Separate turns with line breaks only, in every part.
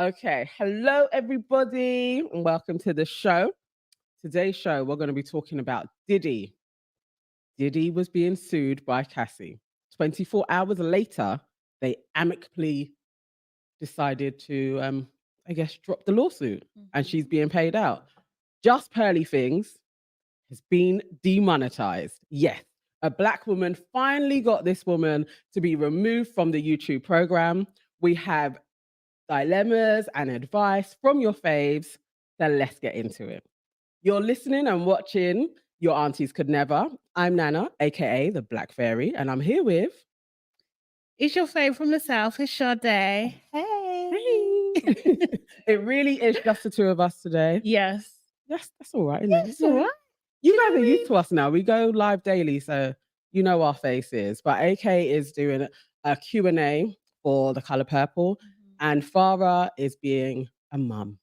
Okay, hello everybody, and welcome to the show. Today's show, we're going to be talking about Diddy. Diddy was being sued by Cassie. 24 hours later, they amicably decided to, I guess, drop the lawsuit, and she's being paid out. Just Pearly Things has been demonetized. Yes, a black woman finally got this woman to be removed from the YouTube program. We have dilemmas and advice from your faves. Then let's get into it. You're listening and watching Your Aunties Could Never. I'm Nana, aka the Black Fairy, and I'm here with.
It's your fave from the South. It's Sade. Hey.
It really is just the two of us today.
Yes.
That's all right, isn't
Yeah,
it?
it's all right.
You guys are used to us now. We go live daily, so you know our faces. But AK is doing a Q&A for The Color Purple, and Farah is being a mum.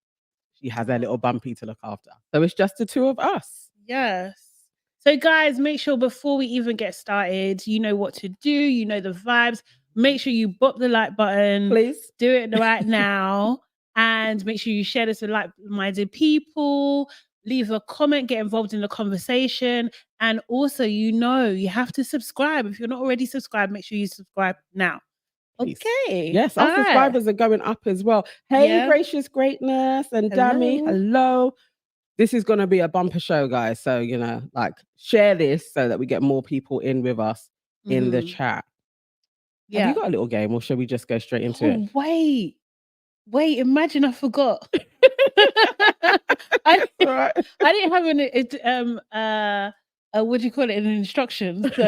She has her little bumpy to look after. So it's just the two of us.
Yes. So guys, make sure before we even get started, you know what to do. You know the vibes. Make sure you bop the like button.
Please.
Do it right now. And make sure you share this with like-minded people. Leave a comment, get involved in the conversation. And also, you have to subscribe. If you're not already subscribed, make sure you subscribe now.
Please.
Okay.
Yes, our subscribers are going up as well. Hey, Gracious Greatness and Dammy, hello. This is going to be a bumper show, guys. So, share this so that we get more people in with us in the chat. Yeah. Have you got a little game or shall we just go straight into it?
Wait, imagine I forgot. I didn't have what do you call it, an instruction. So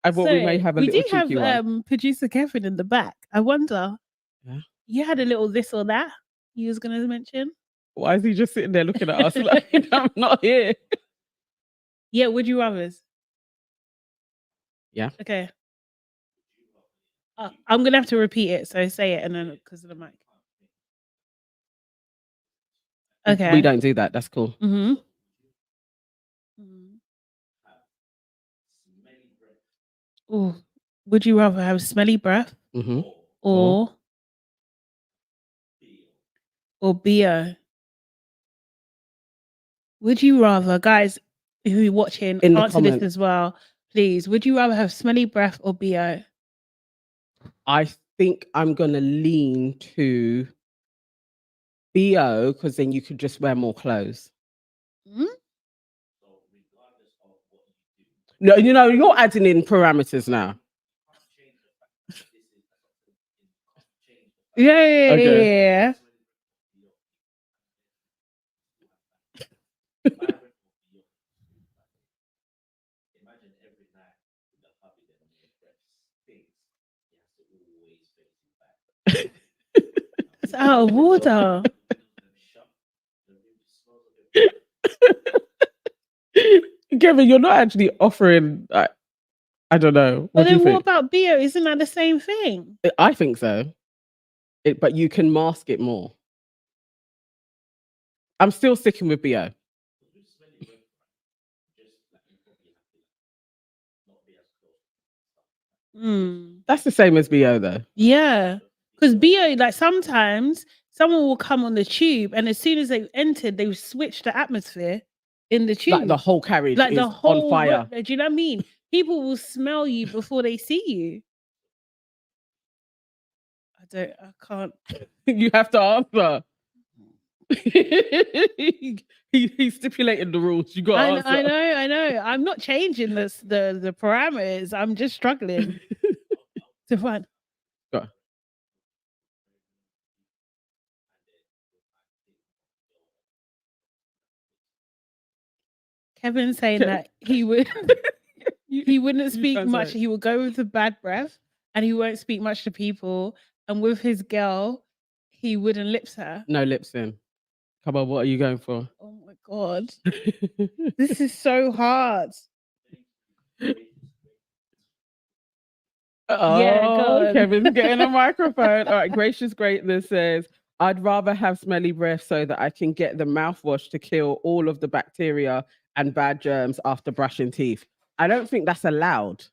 I thought we may have a little cheeky one.
We do have producer Kevin in the back. I wonder.
Yeah.
You had a little this or that you was gonna mention.
Why is he just sitting there looking at us like I'm not here?
Yeah, would you rather's?
Yeah.
Okay. I'm gonna have to repeat it, so say it and then because of the mic. Okay.
We don't do that. That's cool.
Ooh. Would you rather have smelly breath or BO? Would you rather, guys who are watching, answer this as well, please. Would you rather have smelly breath or BO?
I think I'm gonna lean to BO because then you could just wear more clothes. No, you're adding in parameters now.
Yeah. It's out of water.
Kevin, you're not actually offering. I don't know.
But then what about BO? Isn't that the same thing?
I think so. But you can mask it more. I'm still sticking with BO. That's the same as BO though.
Yeah. Because BO, like sometimes someone will come on the tube and as soon as they entered, they switch the atmosphere in the tube.
Like the whole carriage is on fire.
Do you know what I mean? People will smell you before they see you. I can't.
You have to answer. He stipulated the rules. You got to answer.
I know. I'm not changing the parameters. I'm just struggling to find.
Go.
Kevin's saying that he wouldn't speak much. He would go with the bad breath and he won't speak much to people. And with his girl, he wouldn't lips her.
No lips in. Come on, what are you going for?
Oh my God. This is so hard.
Oh, Kevin's getting a microphone. All right, Gracious Greatness says, I'd rather have smelly breath so that I can get the mouthwash to kill all of the bacteria and bad germs after brushing teeth. I don't think that's allowed.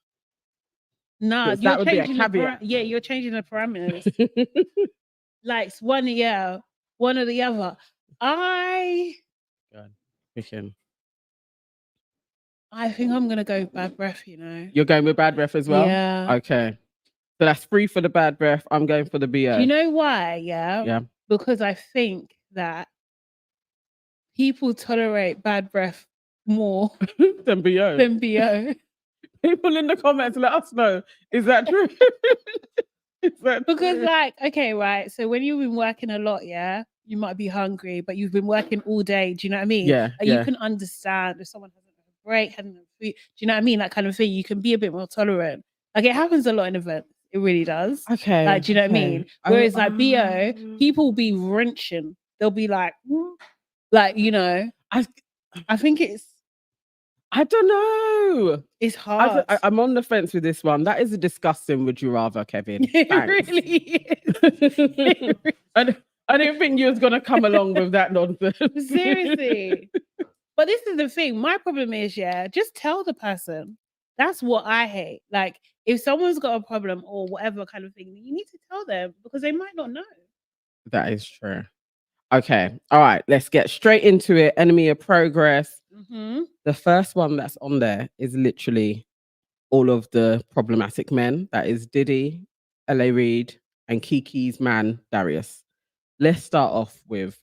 Nah,
'Cause
you're
that would be a
changing the
caveat.
yeah, you're changing the parameters. Like it's one, yeah, one or the other. I
Picking.
think I'm gonna go bad breath, you know.
You're going with bad breath as well?
Yeah.
Okay. So that's 3 for the bad breath. I'm going for the BO.
Do you know why? Yeah.
Yeah.
Because I think that people tolerate bad breath more
Than BO.
than BO.
People in the comments, let us know. Is that true? Is that
Because
true?
like, okay, right. So when you've been working a lot, yeah, you might be hungry, but you've been working all day. Do you know what I mean?
Yeah,
Like,
yeah.
you can understand if someone hasn't had a break, hasn't had food. Do you know what I mean? That kind of thing. You can be a bit more tolerant. Like it happens a lot in events. It really does.
Okay.
Like, do you know what I mean? Whereas like BO, people will be wrenching. They'll be like, like, you know, I think
I don't know.
it's hard.
I'm on the fence with this one. That is a disgusting would you rather, Kevin.
It
Thanks.
really is.
I didn't think you was gonna come along with that nonsense.
Seriously. But this is the thing. My problem is, yeah, just tell the person. That's what I hate. Like, if someone's got a problem or whatever kind of thing, you need to tell them because they might not know.
That is true. Okay. All right. Let's get straight into it. Enemy of progress. The first one that's on there is literally all of the problematic men. That is Diddy, LA Reid, and Kiki's man, Darius. Let's start off with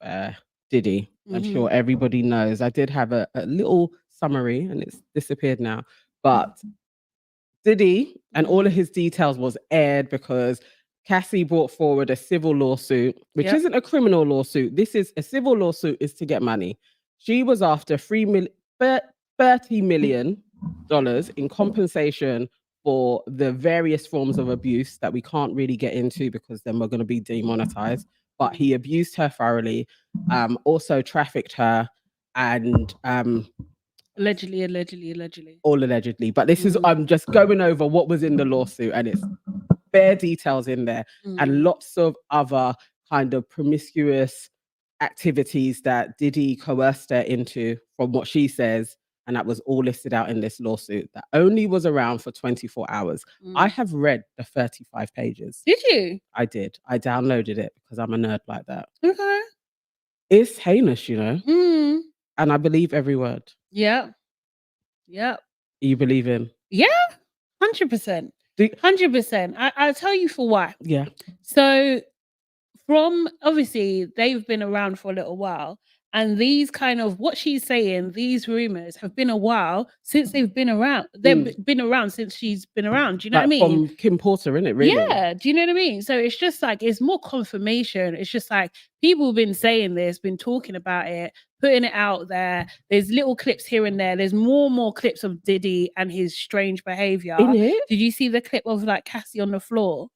Diddy. I'm sure everybody knows. I did have a little summary and it's disappeared now. But Diddy and all of his details was aired because Cassie brought forward a civil lawsuit, which isn't a criminal lawsuit. This is a civil lawsuit is to get money. She was after $30 million in compensation for the various forms of abuse that we can't really get into because then we're going to be demonetized. But he abused her thoroughly, also trafficked her, and
Allegedly.
all allegedly. But this is I'm just going over what was in the lawsuit, and it's bare details in there, and lots of other kind of promiscuous activities that Diddy coerced her into, from what she says. And that was all listed out in this lawsuit that only was around for 24 hours. I have read the 35 pages.
Did you?
I did. I downloaded it because I'm a nerd like that.
Okay.
It's heinous, you know? And I believe every word.
Yeah. Yep.
You believe in?
Yeah. 100%. 100%. I'll tell you for why.
Yeah.
So from obviously they've been around for a little while, and these kind of what she's saying, these rumors have been a while since they've been around. They've been around since she's been around. Do you know what I mean?
From Kim Porter, innit? Really?
Yeah. Do you know what I mean? So it's just like it's more confirmation. It's just like people have been saying this, been talking about it, putting it out there. There's little clips here and there. There's more clips of Diddy and his strange behavior.
Did
you see the clip of like Cassie on the floor?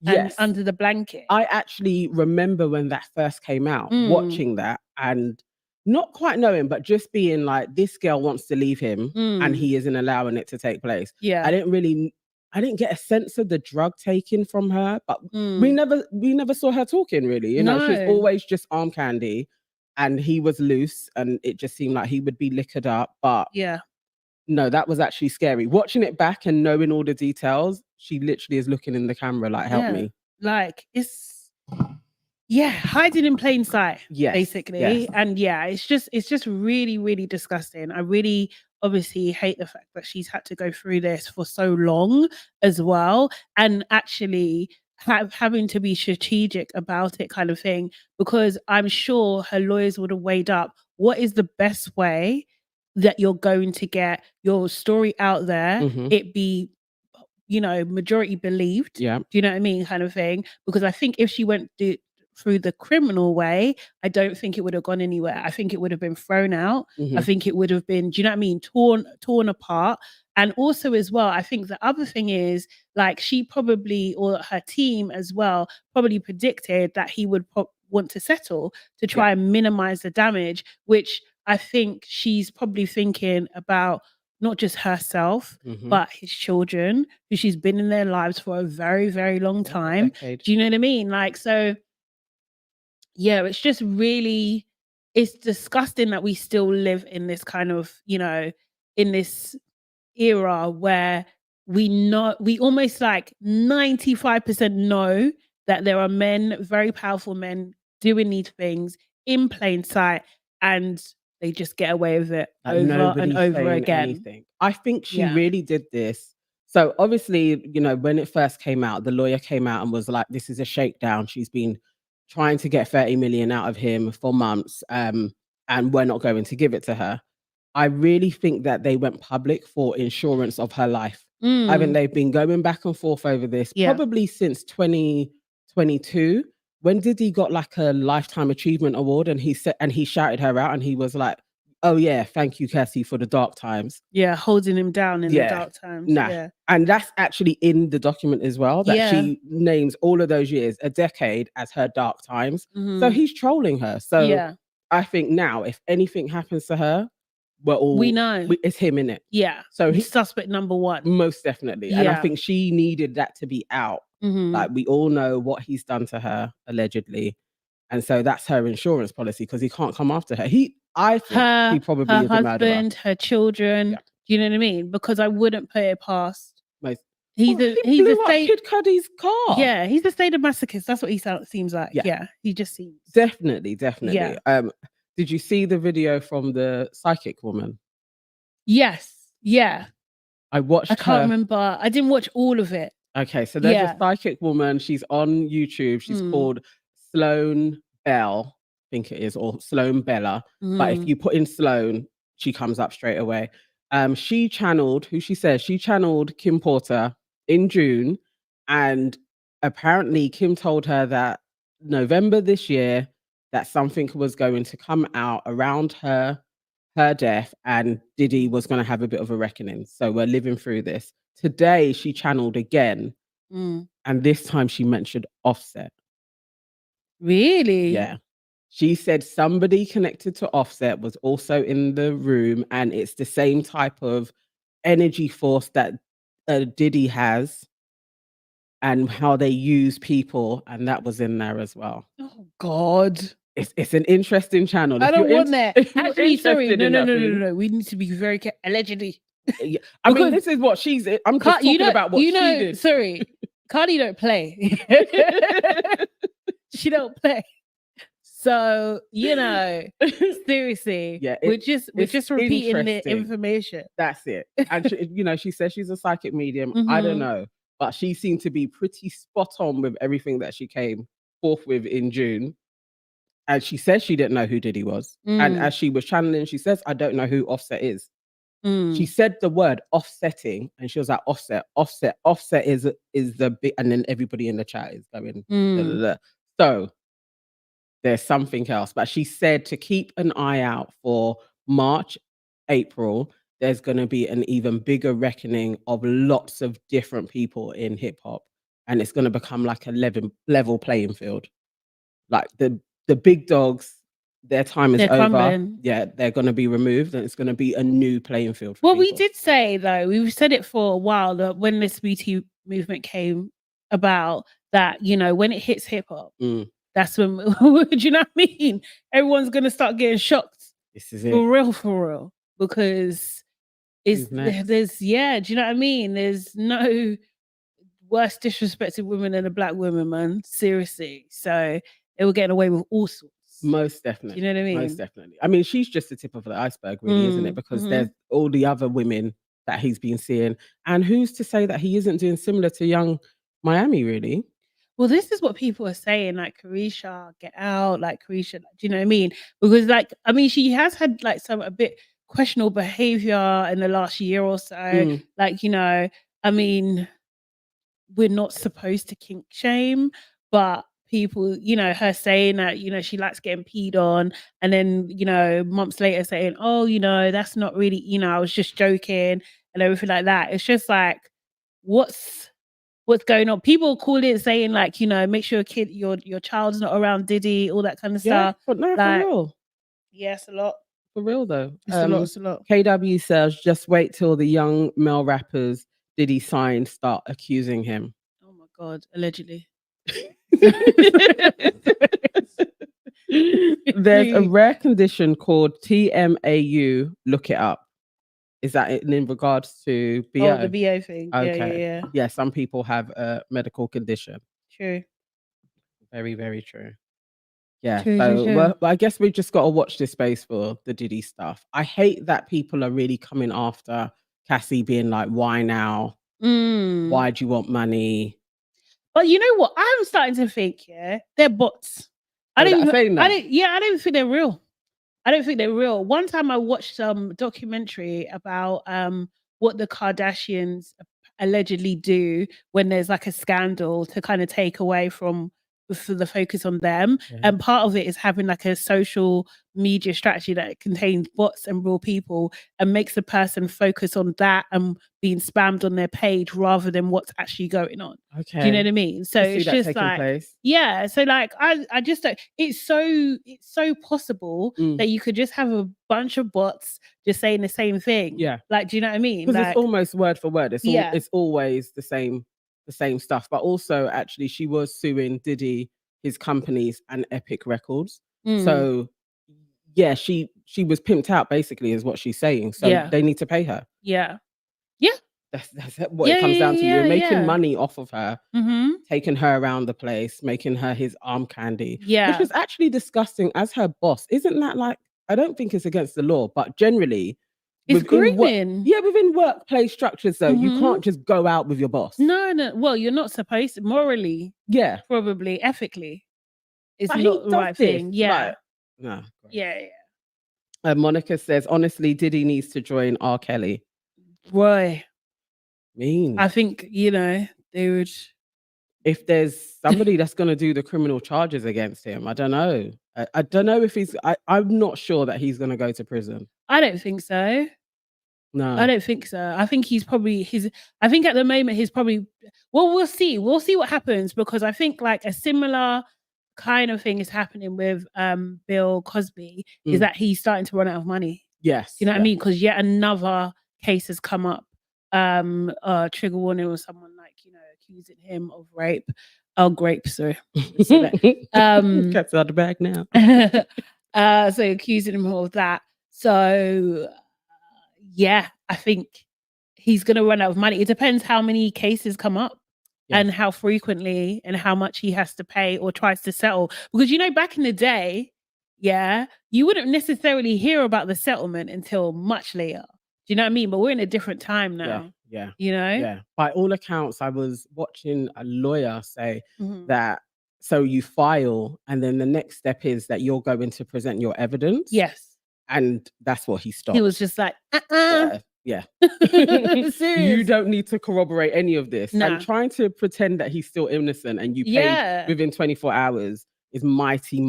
Yes.
And under the blanket.
I actually remember when that first came out, watching that and not quite knowing, but just being like, this girl wants to leave him and he isn't allowing it to take place.
Yeah.
I didn't get a sense of the drug taking from her, but we never saw her talking really. You know, she's always just arm candy, and he was loose and it just seemed like he would be liquored up. But
yeah.
No, that was actually scary. Watching it back and knowing all the details, she literally is looking in the camera like, help me.
Like, it's hiding in plain sight, basically.
Yes.
And yeah, it's just really, really disgusting. I really obviously hate the fact that she's had to go through this for so long as well. And actually having to be strategic about it kind of thing, because I'm sure her lawyers would have weighed up what is the best way that you're going to get your story out there, it be, you know, majority believed.
Yeah.
Do you know what I mean? Kind of thing. Because I think if she went through the criminal way, I don't think it would have gone anywhere. I think it would have been thrown out. I think it would have been, do you know what I mean? Torn apart. And also as well, I think the other thing is like she probably, or her team as well, probably predicted that he would want to settle to try and minimize the damage, which I think she's probably thinking about not just herself, but his children, who she's been in their lives for a very, very long time. Do you know what I mean? Like, so, yeah, it's just really, it's disgusting that we still live in this kind of, you know, in this era where we almost like 95% know that there are men, very powerful men, doing these things in plain sight, and they just get away with it
Like,
over and
nobody's
over
saying
again.
anything. I think she
Yeah.
really did this. So obviously, you know, when it first came out, the lawyer came out and was like, this is a shakedown. She's been trying to get 30 million out of him for months, and we're not going to give it to her. I really think that they went public for insurance of her life. I think they've been going back and forth over this
Yeah.
probably since 2022. When Diddy got like a lifetime achievement award, and he shouted her out, and he was like, "Oh yeah, thank you, Cassie, for the dark times."
Yeah, holding him down in the dark times.
Nah.
Yeah.
And that's actually in the document as well, that she names all of those years, a decade, as her dark times. So he's trolling her. So
yeah.
I think now, if anything happens to her,
We know.
it's him, in it.
Yeah.
So
He's suspect number one.
Most definitely. And I
Yeah.
think she needed that to be out. Like, we all know what he's done to her, allegedly. And so that's her insurance policy, because he can't come after her. I think he probably
her
is a murderer.
husband, her children.
Yeah.
Do you know what I mean? Because I wouldn't put it past.
Most.
He
blew
a
up
state.
Kid Cudi's car.
Yeah, he's a sadomasochist. That's what he seems like.
Yeah.
Yeah, he just seems.
Definitely.
Yeah.
Did you see the video from the psychic woman?
Yes. Yeah.
I watched
I can't
her.
remember. I didn't watch all of it.
Okay, so there's a psychic woman. She's on YouTube. She's called Sloan Bell, I think it is, or Sloan Bella. But if you put in Sloan, she comes up straight away. She channeled, she channeled Kim Porter in June, and apparently Kim told her that November this year that something was going to come out around her death, and Diddy was going to have a bit of a reckoning. So we're living through this. Today she channeled again, and this time she mentioned Offset.
Really?
Yeah. She said somebody connected to Offset was also in the room, and it's the same type of energy force that Diddy has, and how they use people, and that was in there as well.
Oh God.
It's an interesting channel.
I don't want that. Actually, sorry. No. We need to be very careful. Allegedly.
Yeah. I mean, this is what she's. I'm just talking about what she did.
Sorry, Cardi don't play. She don't play. So, you know, seriously,
Yeah,
we're just repeating the
interesting.
information.
That's it. And she, you know, she says she's a psychic medium. I don't know, but she seemed to be pretty spot on with everything that she came forth with in June. And she says she didn't know who Diddy was. And as she was channeling, she says, "I don't know who Offset is." She said the word offsetting, and she was like, "Offset is the big," and then everybody in the chat is going, da, da, da. So there's something else. But she said to keep an eye out for March, April. There's going to be an even bigger reckoning of lots of different people in hip hop, and it's going to become like a level playing field. Like the big dogs, their time is over.
Crumbling.
Yeah, they're going to be removed, and it's going to be a new playing field.
Well, we did say, though, we've said it for a while, that when this BT movement came about, that, you know, when it hits hip hop, that's when, do you know what I mean? Everyone's going to start getting shocked.
This is it.
For real. Because do you know what I mean? There's no worse disrespected women than a black woman, man. Seriously. So they were getting away with all sorts.
Most definitely.
You know what I mean?
Most definitely. I mean, she's just the tip of the iceberg, really, isn't it? Because there's all the other women that he's been seeing. And who's to say that he isn't doing similar to Young Miami, really?
Well, this is what people are saying, like, Carisha, get out, like, Carisha, like, do you know what I mean? Because, like, I mean, she has had, like, a bit questionable behavior in the last year or so. Like, you know, I mean, we're not supposed to kink shame, but people, you know, her saying that, you know, she likes getting peed on, and then, you know, months later saying, "Oh, you know, that's not really, you know, I was just joking," and everything like that. It's just like, what's going on? People call it saying, like, you know, make sure your child's not around Diddy, all that kind of stuff.
But no,
like,
for real.
Yes, a lot.
For real, though.
It's a lot.
KW says, just wait till the young male rappers Diddy signed start accusing him.
Oh my God, allegedly.
There's a rare condition called TMAU. Look it up. Is that in regards to BO?
Oh, the BO thing.
Okay.
Yeah.
Yeah, some people have a medical condition.
True.
Very, very true. Yeah.
True, true,
So
true.
well, I guess we just got to watch this space for the Diddy stuff. I hate that people are really coming after Cassie, being like, "Why now?
Mm.
Why do you want money?"
But you know what? I'm starting to think, yeah, they're bots. I
Oh,
don't
that
even,
saying
I
that?
don't, yeah, I don't think they're real. I don't think they're real. One time I watched some documentary about what the Kardashians allegedly do when there's like a scandal to kind of take away from for the focus on them.
Yeah.
And part of it is having like a social media strategy that contains bots and real people and makes the person focus on that and being spammed on their page rather than what's actually going on.
Okay.
Do you know what I mean? So
I see
it's
that
just
taking
like,
place.
yeah. So like, I just don't. It's so possible that you could just have a bunch of bots just saying the same thing.
Yeah.
Like, do you know what I mean?
Because
Like,
it's almost word for word. It's
Yeah.
it's always the same stuff. But also, actually, she was suing Diddy, his companies, and Epic Records. So yeah, she was pimped out, basically, is what she's saying. So
Yeah.
they need to pay her.
yeah, yeah,
That's what it comes down to.
yeah,
You're making
yeah.
money off of her,
Mm-hmm.
taking her around the place, making her his arm candy, which
Yeah.
is actually disgusting as her boss. Isn't that like, I don't think it's against the law, but generally,
It's
within
grooming.
within workplace structures, though, you
Mhm.
can't just go out with your boss.
No. Well, you're not supposed to. Morally,
Yeah.
probably, ethically, it's
But he
not the
does
right
this,
thing. Yeah.
like, nah, great.
Yeah.
Monica says, honestly, Diddy needs to join R. Kelly.
Boy,
Mean.
I think, they would.
If there's somebody that's going to do the criminal charges against him, I don't know. I don't know if I'm not sure that he's going to go to prison.
I don't think so.
No.
I don't think so. I think I think at the moment he's probably, well, we'll see. We'll see what happens, because I think like a similar kind of thing is happening with Bill Cosby, is that he's starting to run out of money.
Yes.
You know what I mean? Because yet another case has come up. Trigger warning, or someone like, accusing him of rape. Oh, grape, sorry.
Cat's out the bag now.
So accusing him of that. So yeah, I think he's going to run out of money. It depends how many cases come up and how frequently and how much he has to pay or tries to settle. Because, back in the day, you wouldn't necessarily hear about the settlement until much later. Do you know what I mean? But we're in a different time now.
Yeah.
Yeah.
By all accounts, I was watching a lawyer say
Mhm.
that, so you file, and then the next step is that you're going to present your evidence.
Yes.
And that's what he stopped.
He was just like,
yeah.
Serious.
You don't need to corroborate any of this.
Nah.
And trying to pretend that he's still innocent and you pay within 24 hours is mighty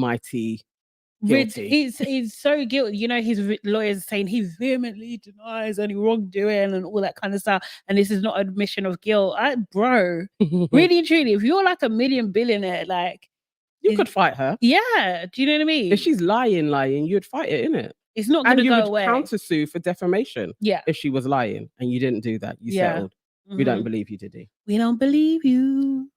guilty.
It's so guilty. His lawyers saying he vehemently denies any wrongdoing and all that kind of stuff. And this is not admission of guilt. Bro, really and truly, if you're like a million billionaire, like,
you could fight her.
Yeah. Do you know what I mean?
If she's lying, you'd fight it, innit?
It's not going to go away.
And you would countersue for defamation.
Yeah.
If she was lying and you didn't do that, you settled. We don't believe you, Diddy.
We don't believe you.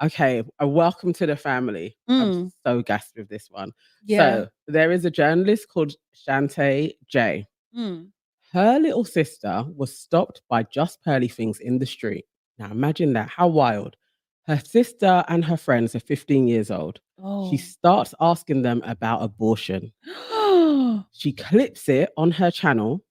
Okay, welcome to the family. I'm so gassed with this one.
Yeah.
So there is a journalist called Shantae J. Her little sister was stopped by JustPearlyThings in the street. Now imagine that, how wild. Her sister and her friends are 15 years old.
Oh.
She starts asking them about abortion. She clips it on her channel.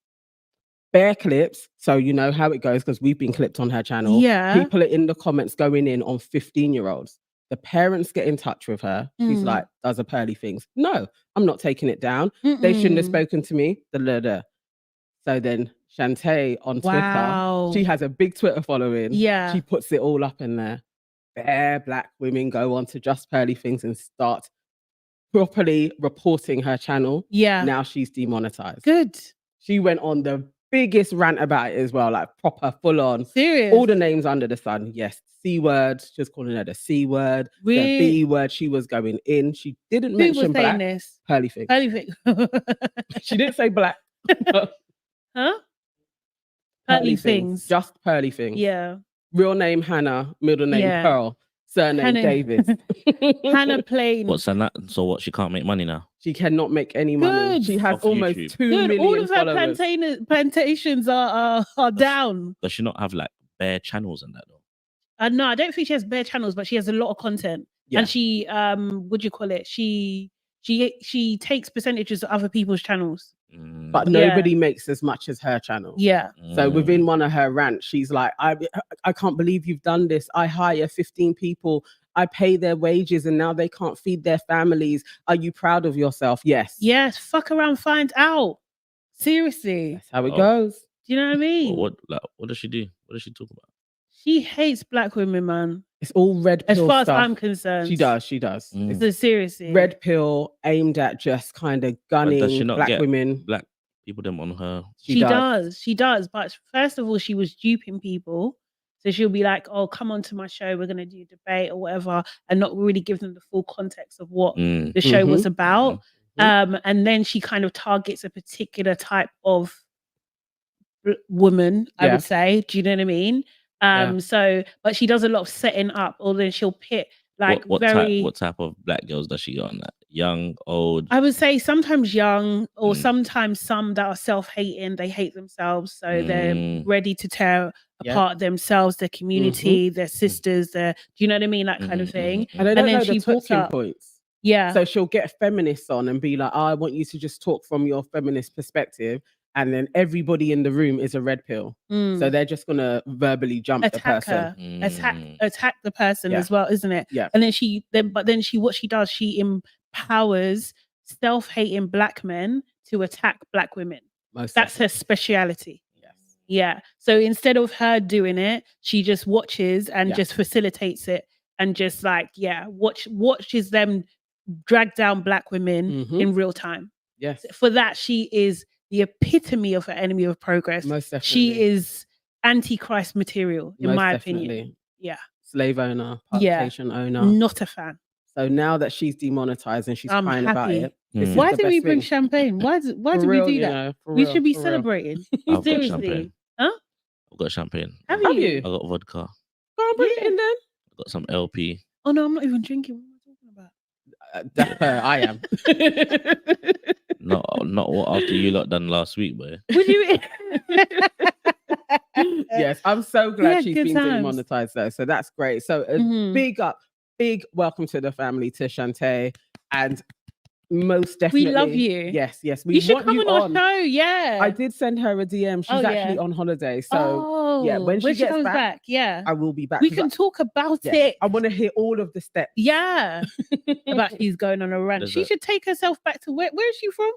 Bare clips, so you know how it goes, because we've been clipped on her channel.
Yeah.
People are in the comments going in on 15-year-olds. The parents get in touch with her. She's like, does a Pearly things. No, I'm not taking it down. They shouldn't have spoken to me. So then Shantae on Twitter, she has a big Twitter following.
Yeah.
She puts it all up in there. Bare black women go on to JustPearlyThings and start properly reporting her channel.
Yeah.
Now she's demonetized.
Good.
She went on the biggest rant about it as well, like proper full on.
Serious.
All the names under the sun. Yes. C word. She was calling her the C word.
Really?
The B word. She was going in. She didn't mention black.
This?
Pearly things.
Pearly things.
She didn't say black.
Huh? Pearly things.
Just Pearly Things.
Yeah.
Real name Hannah, middle name Pearl. surname
Hannah-
Davis.
Hannah Plain.
What's that? So what? She can't make money now.
She cannot make any money.
Good.
She has
Off
almost
YouTube.
2
Good.
million
All of her
followers.
plantations are down.
Does she not have like bare channels and that though?
No, I don't think she has bare channels, but she has a lot of content.
Yeah.
And she what do you call it? She takes percentages of other people's channels.
But
Yeah.
nobody makes as much as her channel.
Yeah.
So within one of her rants, she's like, I can't believe you've done this. I hire 15 people. I pay their wages and now they can't feed their families. Are you proud of yourself? Yes.
Yes. Fuck around, find out. Seriously.
That's how it
Oh.
goes.
Do you know what I mean?
what does she do? What does she talk about?
She hates black women, man.
It's all red
As
pill
far as
stuff.
I'm concerned.
She does. She does.
Mm.
So seriously.
Red pill aimed at just kind of
But does she
gunning
not
black
get
women.
black people them on her?
She does. She does. But first of all, she was duping people. So she'll be like, oh, come on to my show. We're going to do a debate or whatever. And not really give them the full context of what
Mm.
the show was
Mhm.
about.
Mhm.
And then she kind of targets a particular type of woman, I
Yeah.
would say. Do you know what I mean?
Yeah.
So, but she does a lot of setting up, or then she'll pit like
what
very.
type? What type of black girls does she got on that? Young, old?
I would say sometimes young, or
Mm.
sometimes some that are self-hating. They hate themselves, so they're
Mm.
ready to tear
Yeah.
apart themselves, their community, their sisters. Their, do you know what I mean? That kind of thing.
And they
And
don't
then
know
she
the
puts
talking
up-
points.
Yeah.
So she'll get feminists on and be like, oh, I want you to just talk from your feminist perspective. And then everybody in the room is a red pill.
Mm.
So they're just going to verbally jump the
attack
person.
her,
Mm.
attack the person
Yeah.
as well, isn't it?
Yeah.
And then what she does, she empowers self-hating black men to attack black women.
Most
That's her
definitely.
speciality.
Yes.
Yeah. So instead of her doing it, she just watches and
Yeah.
just facilitates it and just like, watches them drag down black women
Mhm.
in real time.
Yes.
For that, she is the epitome of an enemy of progress.
Most definitely.
She is antichrist material, in
Most
my
definitely.
opinion. Yeah.
Slave owner,
Yeah.
plantation owner.
Not a fan.
So now that she's demonetized and she's
I'm
crying about
happy.
it, this is
Why
the
did we
best
bring
thing.
champagne? Why
For
did we
real,
do
you
that?
know, for
We
real,
should be
for real.
celebrating.
I've got
Seriously.
champagne.
Huh?
I've got champagne.
Have
Have
you?
you?
I got vodka.
Go on, bring
Yeah.
it in then.
I got some LP.
Oh no, I'm not even drinking. What am I talking about?
That's her. I am.
Not what after you lot done last week, boy.
Would you?
Yes, I'm so
We
glad
had
she's
good
been
times.
demonetized though. So that's great. So a
Mhm.
big welcome to the family, to Shantae, and most definitely
We love you.
Yes, we
You should
want
come
you
on our show. Yeah.
I did send her a DM. She's
Oh, yeah.
actually on holiday, so
yeah,
when she gets
comes
back,
back, yeah,
I will be back.
we
'cause
can talk about
yeah,
it.
I want to hear all of the steps.
Yeah, about she's going on a run.
There's
She
a-
should take herself back to where is she from?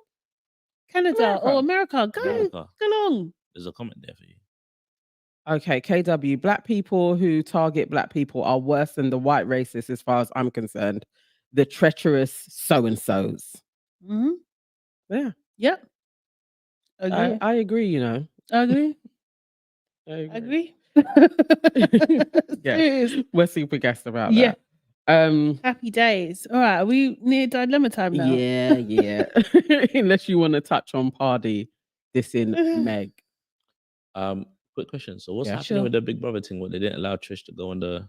Canada or America? Go
America.
along.
There's a comment there for you.
Okay, KW, black people who target black people are worse than the white racists as far as I'm concerned. The treacherous so-and-sos.
Mm-hmm.
Yeah,
Yep. Agree.
I agree, you know.
Agree.
I agree.
Agree.
Yeah.
Serious.
We're super gassed about
Yeah.
that.
Happy days. All right. Are we near dilemma time now?
Yeah. Unless you want to touch on Pardy dissing Meg.
Quick question. So what's
Yeah.
happening
Sure.
with the Big Brother thing where they didn't allow Trish to go on the?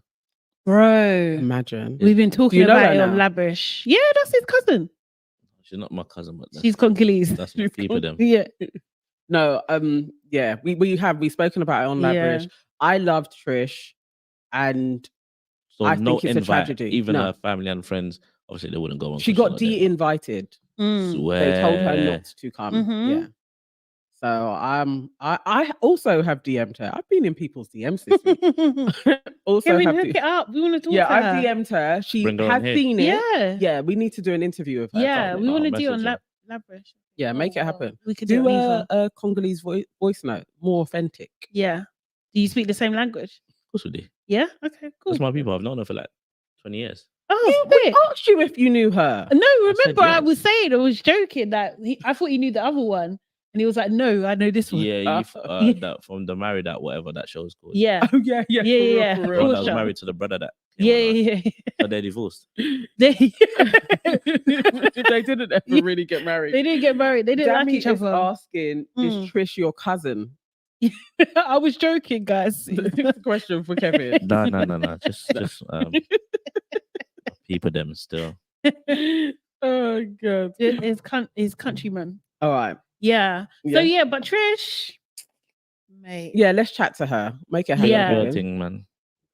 Bro.
Imagine.
We've been talking
you know
about
her
it on
now?
Labrish. Yeah, that's his cousin.
She's not my cousin, but
She's Congolese.
that's my fee for them.
Yeah.
No, yeah, we've spoken about it on
Yeah.
Labrish. I loved Trish, and
So
I
no
think it's a
invite.
tragedy.
Even
No.
her family and friends, obviously they wouldn't go on.
she
'cause
got
not there.
de-invited.
Mm.
They told her
Swear.
not to come.
Mhm.
Yeah. So I also have DM'd her. I've been in people's DMs this week. Also
Can we
have
hook it up? We want to talk
yeah,
to
I've
her.
DM'd her. She
Bring her on
has
here.
seen it.
Yeah.
Yeah, we need to do an interview with her.
Yeah,
don't
we
I'll
want to do it on
message
Labrish.
Yeah, make it
Oh,
happen.
We could do
Do
it on Eva.
a Congolese voice note, more authentic.
Yeah. Do you speak the same language?
Of course we do.
Yeah. Okay. Cool.
That's my people. I've known her for like 20 years.
Oh,
We
shit.
asked you if you knew her.
No,
said
remember I
yes.
was saying, I was joking that I thought he knew the other one, and he was like, "No, I know this one."
Yeah,
Yeah.
that from the Married at whatever that show's called.
Yeah.
Oh yeah,
Yeah,
yeah, for real,
yeah.
for
The
real.
one that was
Sure.
married to the brother that. came
Yeah,
on
yeah,
her.
yeah.
So they're divorced.
They,
They didn't ever really get married.
they didn't get married. They didn't like
Dammy
each
is
other.
asking, is
Mm.
Trish your cousin?
I was joking, guys.
Question for Kevin.
No. Just people them still.
Oh god.
His countryman.
All right.
Yeah.
Yeah.
So yeah, but Trish, mate.
Yeah, let's chat to her. Make it happen.
Yeah.
Kevin.
Berting, man.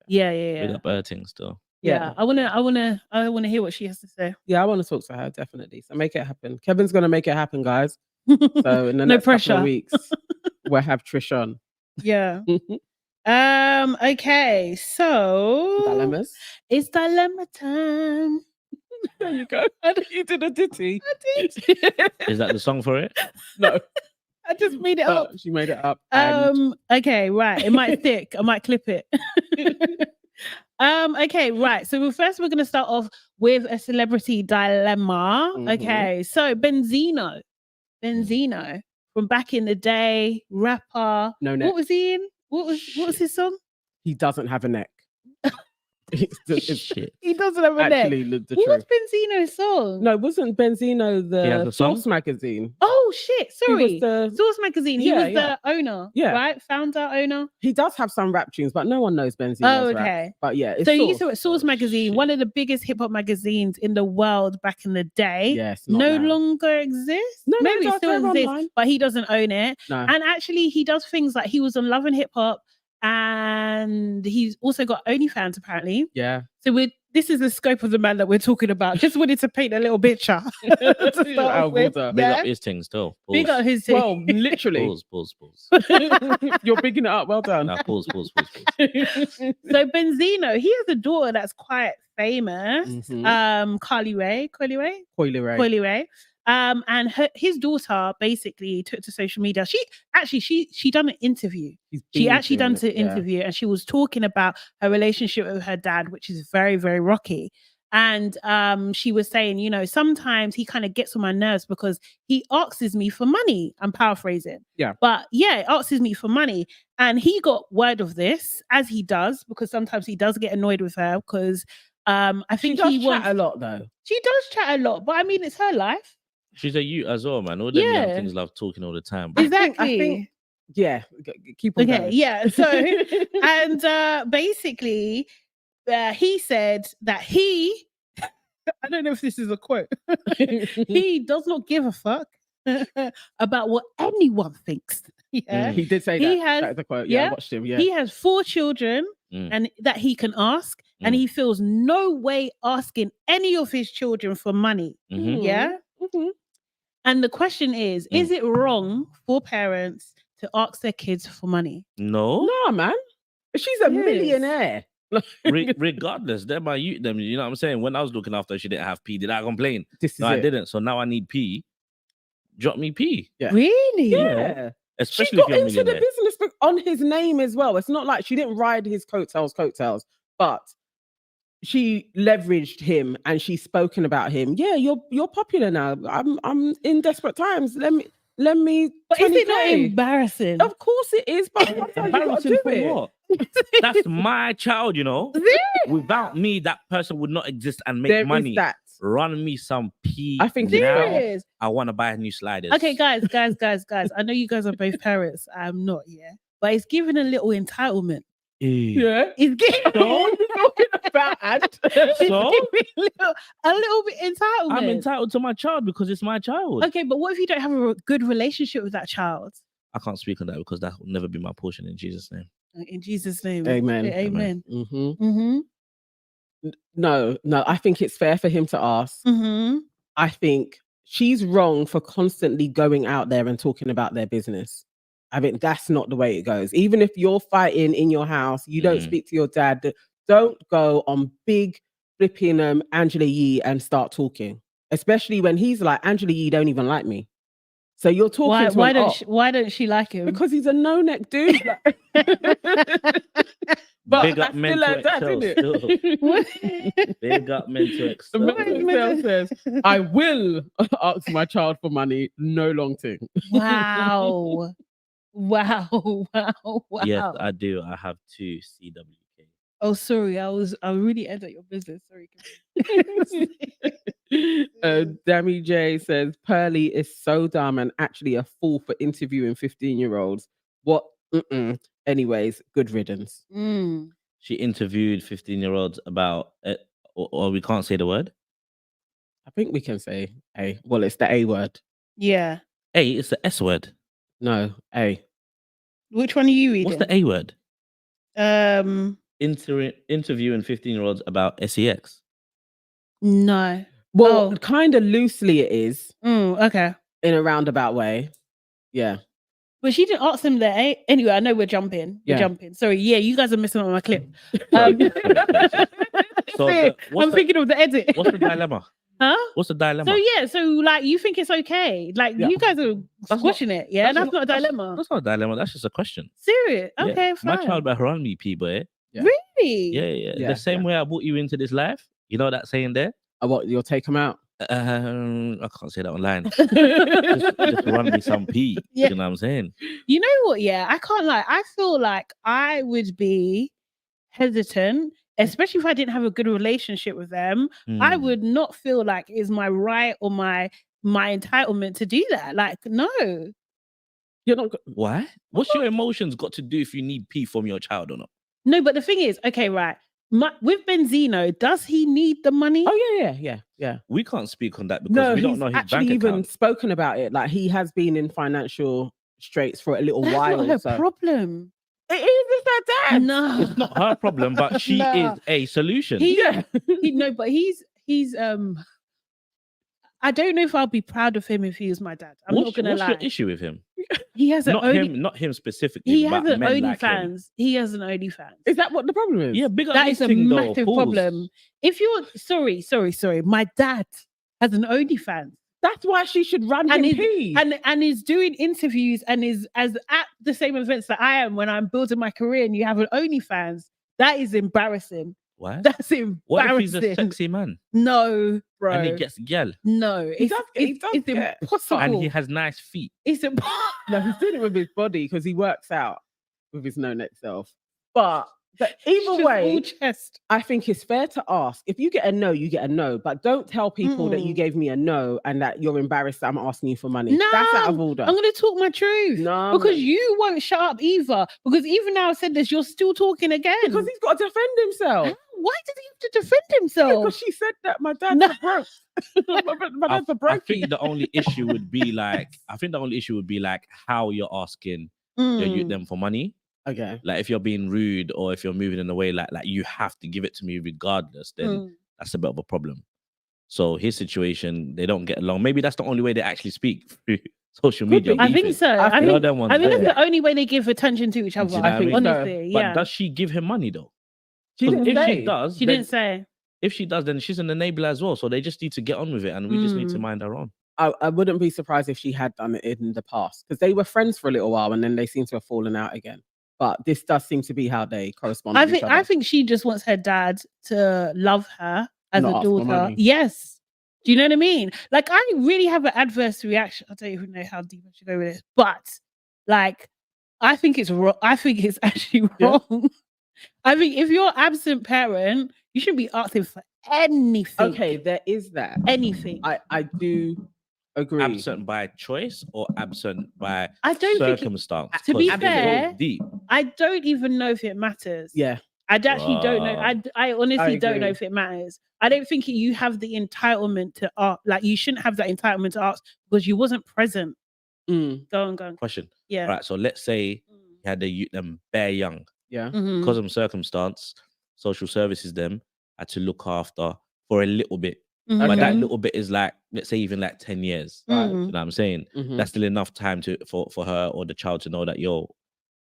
Yeah.
Big up Berting still.
Yeah. I wanna hear what she has to say.
Yeah, I want to talk to her definitely. So make it happen. Kevin's gonna make it happen, guys. So in the
No
next couple
pressure.
of weeks, we'll have Trish on.
Yeah. Okay. So
Dilemmas.
it's dilemma time.
There you go. You did a ditty.
I did.
Is that the song for it?
No,
I just made it up.
she made it up. And
Okay, right. It might stick. I might clip it. Okay, right. So first we're gonna start off with a celebrity dilemma.
Mhm.
Okay, so Benzino from back in the day, rapper.
No neck.
What was he in? What was his song?
He doesn't have a neck. It's
Shit.
He doesn't have a neck.
actually the
What was
truth.
Benzino's song?
No, wasn't Benzino
He has
the
a song?
Source magazine?
Oh shit!
He was
Sorry,
the-
Source magazine. He
Yeah,
was the owner.
Yeah.
Right, founder, owner.
He does have some rap tunes, but no one knows Benzino's
Oh,
rap.
okay.
But yeah, it's
So you
Source.
used to Source
Oh,
magazine,
shit.
one of the biggest hip hop magazines in the world back in the day.
Yes,
No longer exists.
No,
Maybe
no,
it still
they're
exists,
online.
but he doesn't own it.
No.
And actually, he does things like he was on Love and Hip Hop, and he's also got OnlyFans apparently.
Yeah.
So this is the scope of the man that we're talking about. Just wanted to paint a little picture. to start
Out
off
of
with.
order.
Big
Yeah.
up his thing still.
Big up his team.
Well, literally.
Pause.
You're bigging it up. Well done.
Nah, pause.
So Benzino, he has a daughter that's quite famous.
Mhm.
Coily Ray.
Coily Ray.
Coily Ray. And his daughter basically took to social media. She done an interview. She actually done an interview, and she was talking about her relationship with her dad, which is very, very rocky. And she was saying, you know, sometimes he kind of gets on my nerves because he asks me for money. I'm paraphrasing.
Yeah.
But yeah, asks me for money. And he got word of this, as he does, because sometimes he does get annoyed with her because I think
She does
he
chat
wants
a lot though.
She does chat a lot, but I mean, it's her life.
She's a youth as well, man. All them young
Yeah.
things love talking all the time. Bro.
Exactly.
Yeah. Keep on
Okay.
going.
Yeah. So, and basically, he said that I don't know if this is a quote, he does not give a fuck about what anyone thinks. Yeah.
He did say
He
that.
has-
That's a quote. Yeah,
yeah.
I watched him. Yeah.
He has 4 children and that he can ask, and he feels no way asking any of his children for money.
Mhm.
Yeah.
Mhm.
And the question is it wrong for parents to ask their kids for money?
No,
No, man. She's a
Yes.
millionaire.
regardless, they're my youth. Them, you know what I'm saying? When I was looking after, her, she didn't have P. Did I complain?
This is
No, I
it.
didn't. So now I need P. Drop me P.
Yeah.
Really?
Yeah. She
Especially
got
if you're a
into the
millionaire.
business book on his name as well. It's not like she didn't ride his coattails, but she leveraged him and she's spoken about him. Yeah, you're popular now. I'm in desperate times. Let me.
But is it not
20K.
embarrassing?
Of course it is, but sometimes you gotta
Embarrassing
do
for
it.
what? That's my child, you know. Without me, that person would not exist and make
There is
money.
that.
Run me some P.
I think
now.
Serious?
I want to buy new sliders.
Okay, guys. I know you guys are both parents. I'm not, yeah. But it's giving a little entitlement.
Yeah.
It's giving
So talking about
it's
So?
giving a little bit entitlement.
I'm entitled to my child because it's my child.
Okay, but what if you don't have a good relationship with that child?
I can't speak on that because that will never be my portion in Jesus' name.
In Jesus' name.
Amen.
Amen.
Mm-hmm.
Mm-hmm.
No, I think it's fair for him to ask.
Mm-hmm.
I think she's wrong for constantly going out there and talking about their business. I think that's not the way it goes. Even if you're fighting in your house, you don't speak to your dad. Don't go on big flipping Angela Yee and start talking, especially when he's like, Angela Yee don't even like me. So you're talking to
Why
an
don't
op
why don't she like him?
because he's a no-neck dude. But
Big
that's
up men
still
to
like that,
excel
isn't it?
Big up men to
The
excel.
mental says, I will ask my child for money, no long thing.
Wow. Wow.
Yes, I do. I have 2 CWK.
Oh, sorry. I really entered your business. Sorry.
Dammy J says Pearly is so dumb and actually a fool for interviewing 15-year-olds. What Anyways, good riddance.
Mm.
She interviewed 15-year-olds about it, or we can't say the word.
I think we can say A. Well, it's the A word.
Yeah.
A, it's the S word.
No, A.
Which one are you reading?
What's the A word?
A?
Interviewing 15-year-olds about sex.
No.
Well,
Oh.
kind of loosely it is
Okay.
in a roundabout way. Yeah.
But she didn't ask them that. Anyway, I know we're jumping. We're
Yeah.
jumping. Sorry. Yeah, you guys are missing on my clip.
Sorry. So
I'm thinking of the edit.
What's the dilemma?
Huh?
What's the dilemma?
So yeah, so like you think it's okay? Like
Yeah.
you guys are squashing it, yeah? That's not a
that's-
dilemma.
That's not a dilemma. That's just a question.
Serious?
Yeah.
Okay,
My
fine.
child better run me, boy.
Yeah.
Really?
Yeah.
Yeah,
The same way I brought you into this life. You know that saying there?
What, you'll take them out?
I can't say that online. just run me some pee.
Yeah.
You know what I'm saying?
You know what? Yeah, I can't lie. I feel like I would be hesitant, especially if I didn't have a good relationship with them. I
Hmm.
would not feel like it's my right or my entitlement to do that. Like, no.
You're not.
Why? What's your emotions got to do if you need pee from your child or not?
No, but the thing is, okay, right. With Benzino, does he need the money?
Oh yeah.
We can't speak on that because
No,
we don't
he's
know his
actually
bank
even
account.
spoken about it. Like he has been in financial straits for a little
That's
while.
not her
so
problem.
it is. It's her dad.
No.
It's not her problem, but she
Nah.
is a solution.
Yeah.
But he's I don't know if I'll be proud of him if he was my dad. I'm not gonna
what's
lie.
your issue with him?
He has an
Not him specifically.
he
but
has an
men like him.
OnlyFans. He has an OnlyFans.
Is that what the problem is?
Yeah, big up
That
his
is a
thing, though.
massive
Pause.
problem. If you're sorry, my dad has an OnlyFans
That's why she should run
and
him
is
pee.
and is doing interviews and is as at the same events that I am when I'm building my career. And you have an OnlyFans. That is embarrassing.
Why?
That's embarrassing.
What if he's a sexy man
No, bro.
and he gets gal
No,
He
it's
does get-
impossible.
and he has nice feet?
It's impossible.
No, he's doing it with his body because he works out with his no-neck self. But either way,
chest.
I think it's fair to ask. If you get a no, you get a no. But don't tell people that you gave me a no and that you're embarrassed that I'm asking you for money.
No,
That's out of order.
I'm going to talk my truth.
No,
because
man.
you won't shut up either. Because even now I said this, you're still talking again.
Because he's got to defend himself.
Huh? Why did he have to defend himself?
Because she said that my dad's
No.
a broke. my dad's a
I
broke.
think the only issue would be like how you're asking
Mm.
them for money.
Okay.
Like if you're being rude or if you're moving in a way like you have to give it to me regardless, then
Mm.
that's a bit of a problem. So his situation, they don't get along. Maybe that's the only way they actually speak through social media.
be.
I think
beefing.
so.
I
I
think-
think
them ones
that's
there.
the only way they give attention to each
Do you
other.
know what I mean?
Honestly,
But
yeah.
does she give him money though?
She
'Cause
didn't
if
say.
she does,
She
then-
didn't say.
If she does, then she's an enabler as well. So they just need to get on with it, and we just need to
Mm.
mind our own.
I wouldn't be surprised if she had done it in the past because they were friends for a little while and then they seem to have fallen out again. But this does seem to be how they correspond.
I
with each other.
think she just wants her dad to love her as
Not
a
ask for
daughter.
money.
Yes. Do you know what I mean? Like I really have an adverse reaction. I don't even know how deep I should go with this, but like I think it's wrong. I think it's actually
Yeah.
wrong. I think if you're absent parent, you shouldn't be asking for anything.
Okay, there is that.
Anything.
I do agree.
Absent by choice or absent by
I don't think it-
circumstance?
to be
'Cause it
fair,
goes deep.
I don't even know if it matters.
Yeah.
I actually don't know.
Wow.
I honestly don't know
agree.
if it matters. I don't think you have the entitlement to ask. Like you shouldn't have that entitlement to ask because you wasn't present.
Mm,
Go on.
Question.
Yeah.
Right. So let's say you had them bare young
yeah.
Mhm.
because of circumstance. Social services them had to look after for a little bit, but
Mhm.
that little bit is like let's say even like 10 years.
Right.
You know what I'm saying?
Mhm.
That's still enough time for her or the child to know that your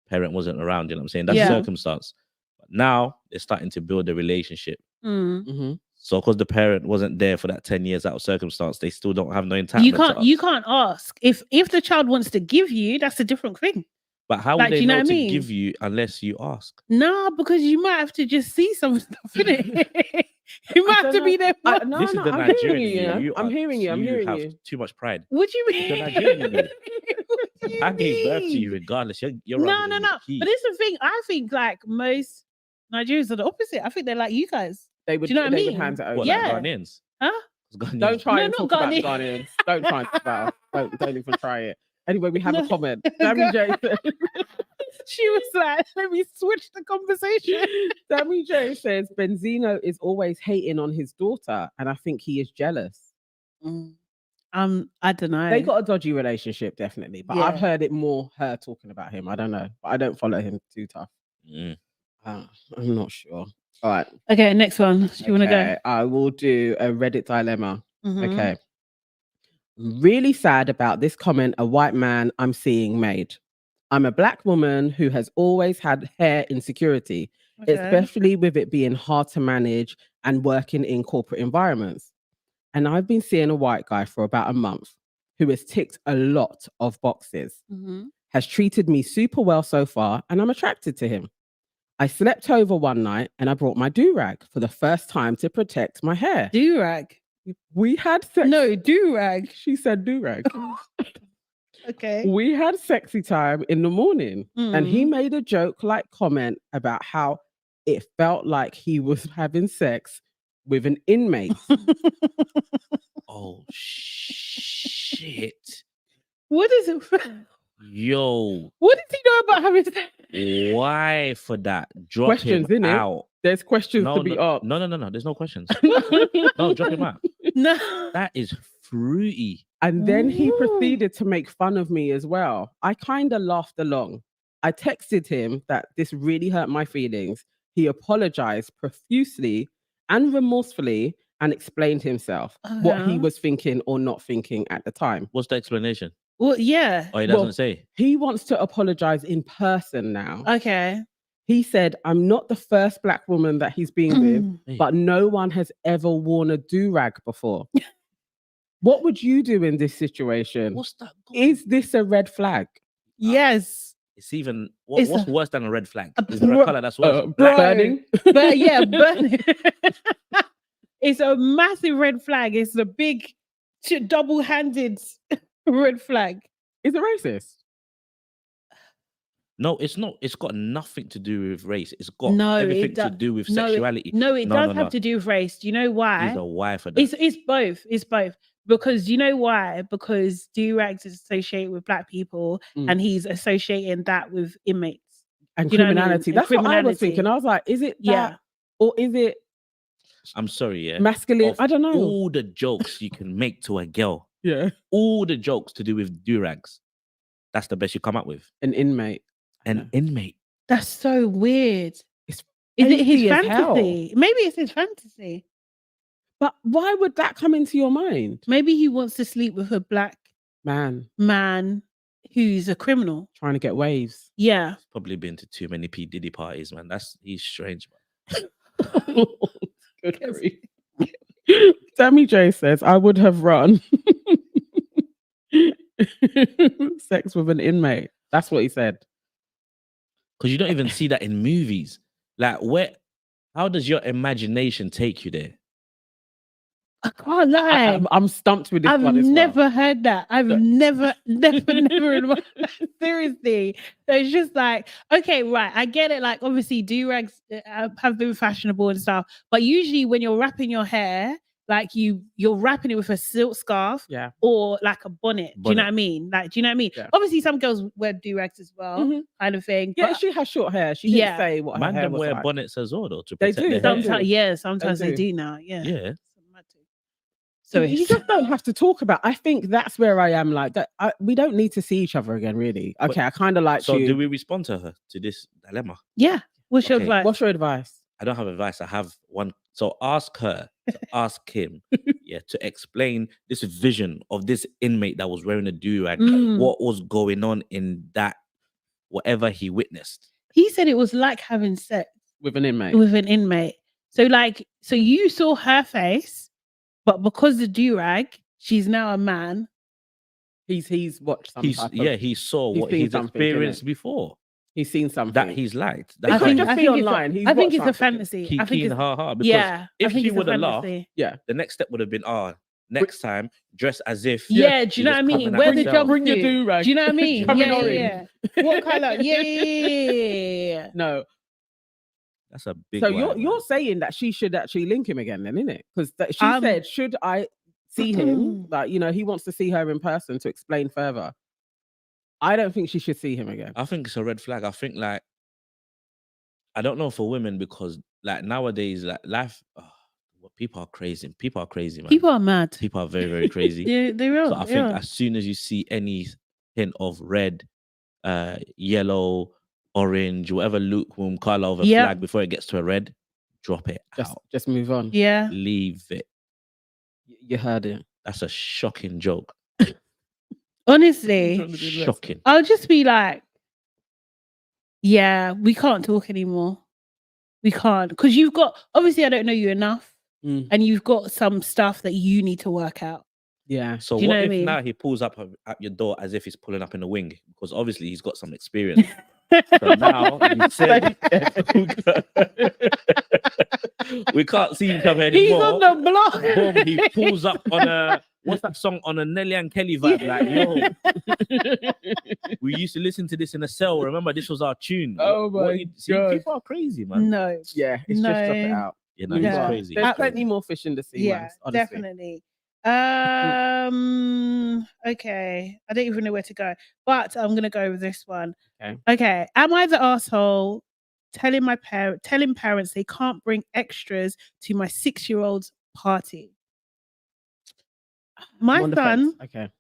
parent wasn't around. You know what I'm saying? That's
Yeah.
circumstance. But now they're starting to build a relationship.
Mm.
Mhm.
So because the parent wasn't there for that 10 years out of circumstance, they still don't have no entitlement.
You can't ask. If the child wants to give you, that's a different thing.
But how
like,
would
do
they
you know
know
what I
to
mean?
give you unless you ask?
Nah, because you might have to just see some stuff in it. You might have to be there.
No,
This is the
I'm
Nigerian
hearing you.
in you.
I'm hearing you. I'm hearing
have
you.
too much pride.
What do you mean?
The Nigerian in you.
What do you
I gave birth to
mean?
you regardless. You're
No.
rather than the key.
But it's the thing. I think like most Nigerians are the opposite. I think they're like you guys.
They would.
Do you know what I
they
mean?
would hand it over.
What,
Yeah.
like Ghanaians?
Huh?
'Cause Ghanaians-
Don't try
No,
and
not
talk about the
Ghanaian.
Ghanaians. Don't try and talk about us. Don't even try it. Anyway, we have
No.
a comment. Sammy J said,
She was like, let me switch the conversation.
Sammy J says Benzino is always hating on his daughter, and I think he is jealous.
I don't know.
They got a dodgy relationship, definitely, but I've
Yeah.
heard it more her talking about him. I don't know, but I don't follow him too tough.
Mm.
I'm not sure. All right.
Okay, next one. Do you want to go?
Okay, I will do a Reddit dilemma.
Mhm.
Okay. I'm really sad about this comment a white man I'm seeing made. I'm a black woman who has always had hair insecurity,
Okay.
especially with it being hard to manage and working in corporate environments. And I've been seeing a white guy for about a month who has ticked a lot of boxes,
Mhm.
has treated me super well so far, and I'm attracted to him. I slept over one night and I brought my do-rag for the first time to protect my hair.
Do-rag.
We had sex.
No, do-rag.
She said do-rag.
Okay.
We had sexy time in the morning, and he
Mm.
made a joke-like comment about how it felt like he was having sex with an inmate.
Oh shit.
What is it?
Yo,
What did he know about having sex?
why for that? Drop
Questions,
him
innit?
out.
There's questions
No,
to be asked.
no. There's no questions. No, drop him out.
No.
That is fruity.
And then he
Ooh.
proceeded to make fun of me as well. I kind of laughed along. I texted him that this really hurt my feelings. He apologized profusely and remorsefully and explained himself, what he
Okay.
was thinking or not thinking at the time.
What's the explanation?
Well, yeah.
Oh, he doesn't
Well,
say.
He wants to apologize in person now.
Okay.
He said, I'm not the first black woman that he's been with,
Hey.
but no one has ever worn a do-rag before. What would you do in this situation?
What's that?
Is this a red flag?
Yes.
It's even
It's
what's
a-
worse than a red flag?
a
Is there a
bro-
color that's worse?
Bro.
Black.
Burning?
But yeah, burning. It's a massive red flag. It's a big double-handed red flag.
Is it racist?
No, it's not. It's got nothing to do with race. It's got
No,
everything
it
to
do-
do with
No,
sexuality.
it does
No,
have to do with race. Do you know why?
He's a wife for that.
It's both. It's both. Because you know why? Because do-rags is associated with black people, and he's associating that with inmates.
And
Do you know what I mean?
criminality.
And
That's what I was
criminality.
thinking. I was like, is it that?
Yeah.
Or is it
I'm sorry, yeah.
masculine?
Of
I don't know.
All the jokes you can make to a girl,
Yeah.
all the jokes to do with durags, that's the best you come up with.
An inmate.
An inmate.
That's so weird.
It's
Is it his
crazy as hell.
fantasy? Maybe it's his fantasy.
But why would that come into your mind?
Maybe he wants to sleep with a black
Man,
man who's a criminal.
trying to get waves.
Yeah.
Probably been to too many P. Diddy parties, man. He's strange, man.
Good grief. Sammy J says, I would have run sex with an inmate. That's what he said.
Because you don't even see that in movies. Like, how does your imagination take you there?
I can't lie.
I'm stumped with this
I've
one as well.
never heard that. I've never in my life. Seriously. So it's just like, okay, right. I get it. Like, obviously, do-rags have been fashionable and stuff. But usually when you're wrapping your hair, like you're wrapping it with a silk scarf,
Yeah.
or like a bonnet. Do you know what I mean? Like, do you know what I mean?
Yeah.
Obviously, some girls wear do-rags as well, kind of thing.
Yeah,
but
she has short hair. She didn't say what her
Man,
hair
them
was
wear
like.
bonnets as well, though, to
They
protect
do,
their
they
hair.
do.
sometimes, yeah, sometimes
They
they
do.
do now. Yeah.
Yeah.
So
you
it's
just don't have to talk about. I think that's where I am. Like that, we don't need to see each other again, really. Okay, I kind of like
So
you.
do we respond to her, to this dilemma?
yeah. What's your
Okay.
advice?
What's your advice?
I don't have advice. I have one. So ask her to ask him, to explain this vision of this inmate that was wearing a do-rag. What was going on in that, whatever he witnessed?
He said it was like having sex
With an inmate.
with an inmate. So you saw her face, but because the do-rag, she's now a man.
He's watched some type of,
He saw
he's
what
seen
he's
something, innit?
experienced before.
He's seen something
That he's liked.
It could just be online. He's
I think
watched
it's a
something.
fantasy. I think
Keen
it's,
ha. Because
yeah.
if
I think
she
it's a
would have laughed,
fantasy.
Yeah.
the next step would have been, next time dress as if.
Yeah, do
he
you know
was
what I mean?
coming at
Wear the
himself.
Bring your
jumpsuit.
do-rag.
Do you know what I mean?
Come in
Yeah,
orange.
yeah. What color? Yeah.
No.
That's a big.
So
one,
you're
man.
saying that she should actually link him again, then, isn't it? Because she said, should I see him? Like, he wants to see her in person to explain further. I don't think she should see him again.
I think it's a red flag. I think like I don't know for women because like nowadays like life. People are crazy. People are crazy, man.
People are mad.
People are very, very crazy.
They're real.
So I think as soon as you see any hint of red, yellow, orange, whatever lukewarm color of a flag before it gets to a red, drop it out.
Just move on.
Yeah.
Leave it.
You heard it.
That's a shocking joke.
Honestly,
shocking.
I'll just be like, yeah, we can't talk anymore. We can't. Because you've got, obviously, I don't know you enough. And you've got some stuff that you need to work out.
Yeah.
So what if now he pulls up at your door as if he's pulling up in the wing? Because obviously he's got some experience. So now you said we can't see each other anymore.
He's on the block.
Boom, he pulls up on a what's that song on a Nelly and Kelly vibe? Like, yo, we used to listen to this in a cell. Remember, this was our tune.
Oh my God.
People are crazy, man.
No.
Yeah, it's just drop it out.
You know, he's crazy.
There's plenty more fish in the sea.
Yeah,
man, honestly.
definitely. Okay. I don't even know where to go, but I'm gonna go with this one. Okay. Am I the asshole telling parents they can't bring extras to my 6-year-old's party? My son,
okay.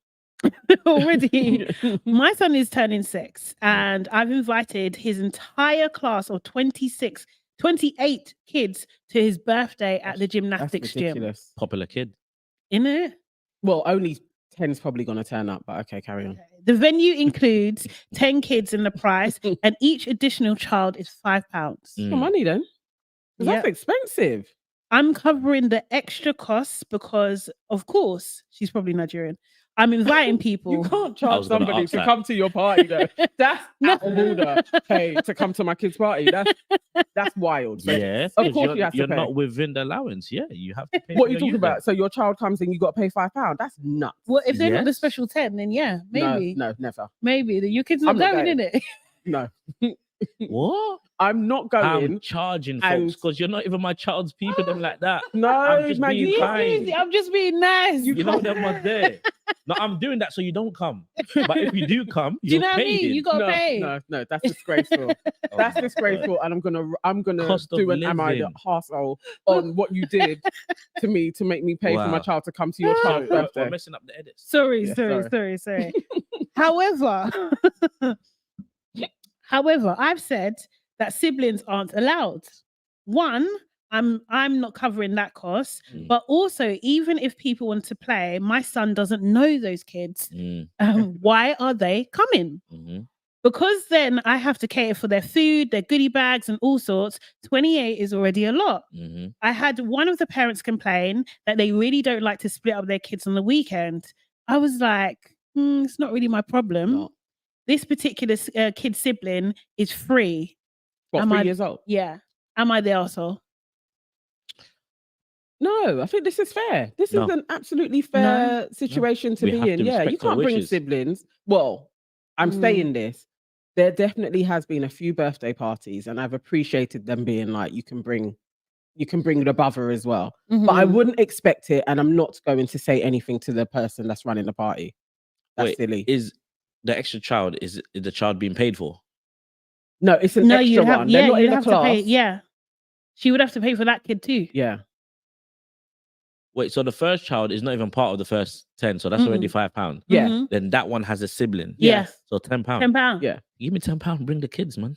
already, my son is turning 6, and I've invited his entire class of 28 kids to his birthday at the gymnastics gym.
Popular kid.
Isn't it?
Well, only 10's probably going to turn up, but okay, carry on.
Okay. The venue includes 10 kids in the price, and each additional child is £5.
For money then. That's expensive.
I'm covering the extra costs because, of course, she's probably Nigerian. I'm inviting people.
You can't charge somebody to come to your party though. That's out of order. Hey, to come to my kid's party. That's wild. So
yeah,
of course you have to
you're
pay.
not within the allowance. Yeah, you have to pay.
What are you talking about? So your child comes and you got to pay £5. That's nuts.
Well, if they're not the special 10, then yeah, maybe.
No, never.
Maybe your kids not going in it.
No.
What?
I'm not going.
I'm charging folks because you're not even my child's people. Them like that.
No,
I'm just
man,
being kind.
I'm just being nice.
You know them was there. No, I'm doing that so you don't come. But if you do come,
do you know what I mean? You gotta pay.
No, that's disgraceful. That's disgraceful, and I'm gonna do an am I the arsehole on what you did to me to make me pay for my child to come to your child's birthday.
We're messing up the edits.
Sorry. However, I've said that siblings aren't allowed. One, I'm not covering that cost, but also even if people want to play, my son doesn't know those kids. Why are they coming? Because then I have to cater for their food, their goodie bags and all sorts. 28 is already a lot. I had one of the parents complain that they really don't like to split up their kids on the weekend. I was like, it's not really my problem.
No.
This particular kid sibling is free.
What, 3 years old?
Yeah. Am I the arsehole?
No, I think this is fair. This is an absolutely fair situation to be in. Yeah, you can't bring siblings. Well, I'm saying this. There definitely has been a few birthday parties, and I've appreciated them being like, you can bring the brother as well. But I wouldn't expect it, and I'm not going to say anything to the person that's running the party. That's silly.
Is the extra child, is the child being paid for?
No, it's an extra one. They're not in the class.
To pay, she would have to pay for that kid too.
Yeah.
Wait, so the first child is not even part of the first 10, so that's already £5.
Yeah.
Then that one has a sibling.
Yes.
So £10.
£10.
Yeah.
Give me £10, bring the kids, man.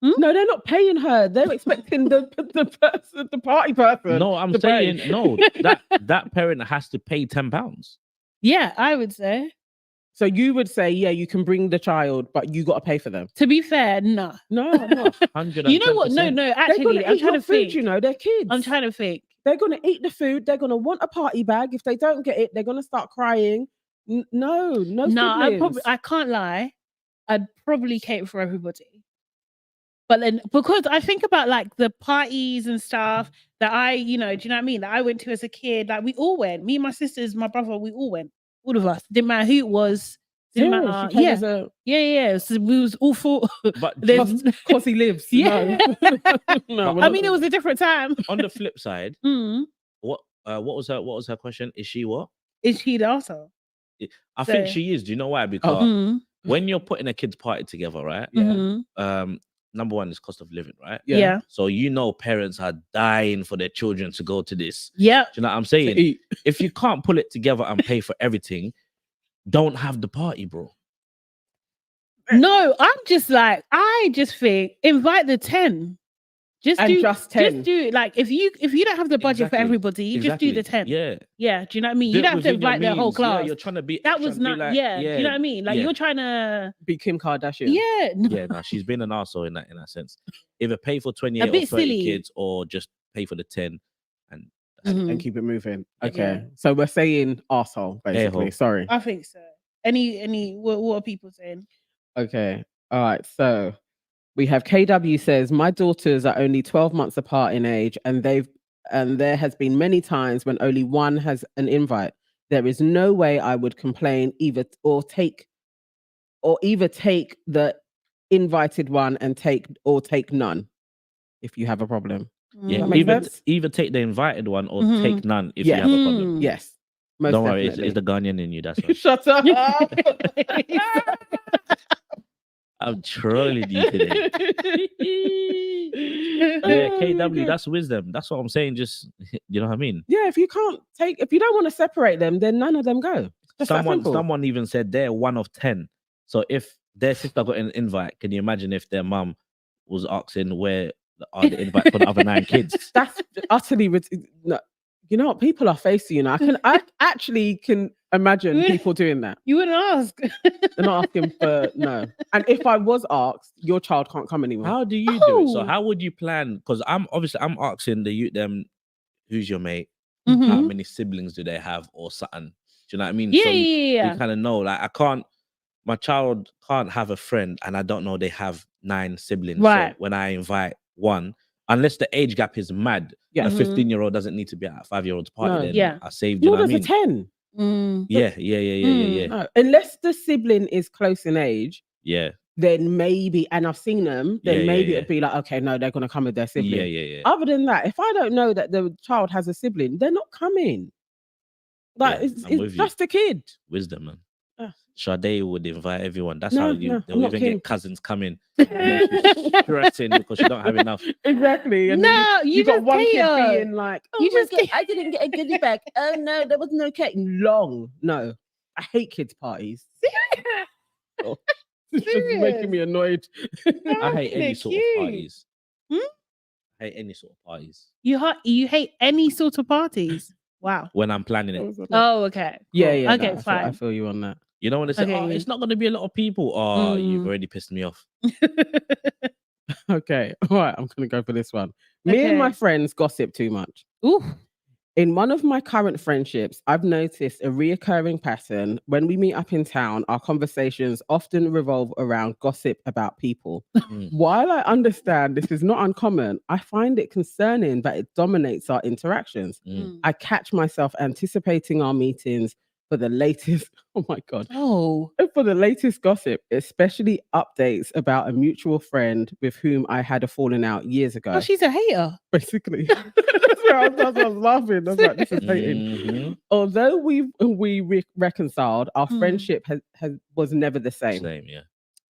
No, they're not paying her. They're expecting the party person.
No, I'm saying no. That parent has to pay £10.
Yeah, I would say.
So you would say, yeah, you can bring the child, but you got to pay for them.
To be fair, no.
No, I'm not.
110%.
You know what? No. Actually, I'm trying to think.
You know, they're kids.
I'm trying to think.
They're going to eat the food. They're going to want a party bag. If they don't get it, they're going to start crying. No.
I can't lie. I'd probably cater for everybody. But then, because I think about like the parties and stuff that do you know what I mean? That I went to as a kid, like we all went. Me, my sisters, my brother, we all went. All of us. Didn't matter who it was. Didn't matter. Yeah. So we was all for.
But
because he lives.
Yeah.
No,
I mean, it was a different time.
On the flip side, what was her question? Is she what?
Is she the arsehole?
I think she is. Do you know why? Because when you're putting a kids party together, right?
Yeah.
Mhm.
Number one is cost of living, right?
Yeah.
So parents are dying for their children to go to this.
Yeah.
Do you know what I'm
To
saying?
eat.
If you can't pull it together and pay for everything, don't have the party, bro.
No, I just think invite the 10. Just
And
do
just 10.
Just do it. Like if you don't have the budget
Exactly.
for everybody, just do the 10.
Yeah.
Yeah. Do you know what I mean?
Do
You
it
don't have to
within your
invite the whole
means. Yeah,
class.
you're trying to be
That
extra
was
and be
not.
like,
Yeah. Do you know what I mean? Like
yeah.
you're trying to.
Be Kim Kardashian.
Yeah. No.
Yeah, no, she's been an arsehole in that sense. Either pay for 28
A
or
bit
30
silly.
kids, or just pay for the 10 and
Mhm.
And keep it moving.
Yeah.
Okay. So we're saying arsehole, basically.
A-hole.
Sorry.
I think so. What are people saying?
Okay. All right. So we have KW says, my daughters are only 12 months apart in age, and there has been many times when only one has an invite. There is no way I would complain either take the invited one and take none if you have a problem.
yeah,
that make
Mm.
sense?
either take the invited one or
Mhm.
take none if
Yeah.
you have a problem.
Mm.
Yes. Most
Don't worry,
definitely.
it's the Ghanaian in you. That's right.
Shut up.
I'm trolling you today. Yeah, KW, that's wisdom. That's what I'm saying. Just you know what I mean.
Yeah, if you don't want to separate them, then none of them go. Just that simple.
Someone even said they're one of 10. So if their sister got an invite, can you imagine if their mum was asking where are the invites for the other 9 kids?
That's utterly no, you know what? People are feisty, you know. I actually can imagine people doing that.
You wouldn't ask.
They're not asking for no. And if I was asked, your child can't come anymore.
How do you do it? So
Oh.
how would you plan? Because I'm asking the youth them, who's your mate? How
Mhm.
many siblings do they have or something? Do you know what I mean?
Yeah,
So
yeah.
you kind of know, like my child can't have a friend and I don't know they have 9 siblings.
Right.
So when I invite one, unless the age gap is mad,
Yeah.
a
Mhm.
15-year-old doesn't need to be at a 5-year-old's party.
No.
Then
Yeah.
I saved, you
Nor
know what I
does a
mean?
10.
Mm.
Yeah.
No. Unless the sibling is close in age,
Yeah.
then maybe, and I've seen them, then
Yeah,
maybe
yeah.
it'd be like, okay, no, they're gonna come with their sibling.
Yeah.
Other than that, if I don't know that the child has a sibling, they're not coming. Like
Yeah, I'm with
it's
you.
just a kid.
Wisdom, man.
Ah.
Sade would invite everyone. That's
No,
how
no,
they'll
I'm not
even
keen.
get cousins coming. And then she's stressing because she don't have enough.
Exactly. And then
No,
you
you
got
just
one kid
cater.
being like, oh
You
my
just
God,
ca-
I didn't get a goodie bag. Oh no, there was no cake. Long. No. I hate kids' parties. Oh, it's just
Serious?
making me annoyed.
I hate any
They're
sort of
cute.
parties.
Hmm?
I hate any sort of parties
You hate any sort of parties. Wow.
when I'm planning it.
Oh, okay.
Yeah,
Cool.
yeah.
Okay,
no,
fine.
I feel you on that.
You know when they say,
Okay,
"Oh,
yeah.
it's not going to be a lot of people." Oh, you've already pissed me off.
Okay. All right. I'm going to go for this one. Me and my
Okay.
friends gossip too much.
Ooh.
In one of my current friendships, I've noticed a reoccurring pattern. When we meet up in town, our conversations often revolve around gossip about people.
Mm.
While I understand this is not uncommon, I find it concerning that it dominates our interactions.
Mm.
I catch myself anticipating our meetings for the latest, oh my God,
Oh.
for the latest gossip, especially updates about a mutual friend with whom I had a falling out years ago.
Oh, she's a hater.
Basically. That's why I was laughing. I was like, this is hating.
Mhm.
Although we reconciled, our
Mm.
friendship was never the same.
Same, yeah.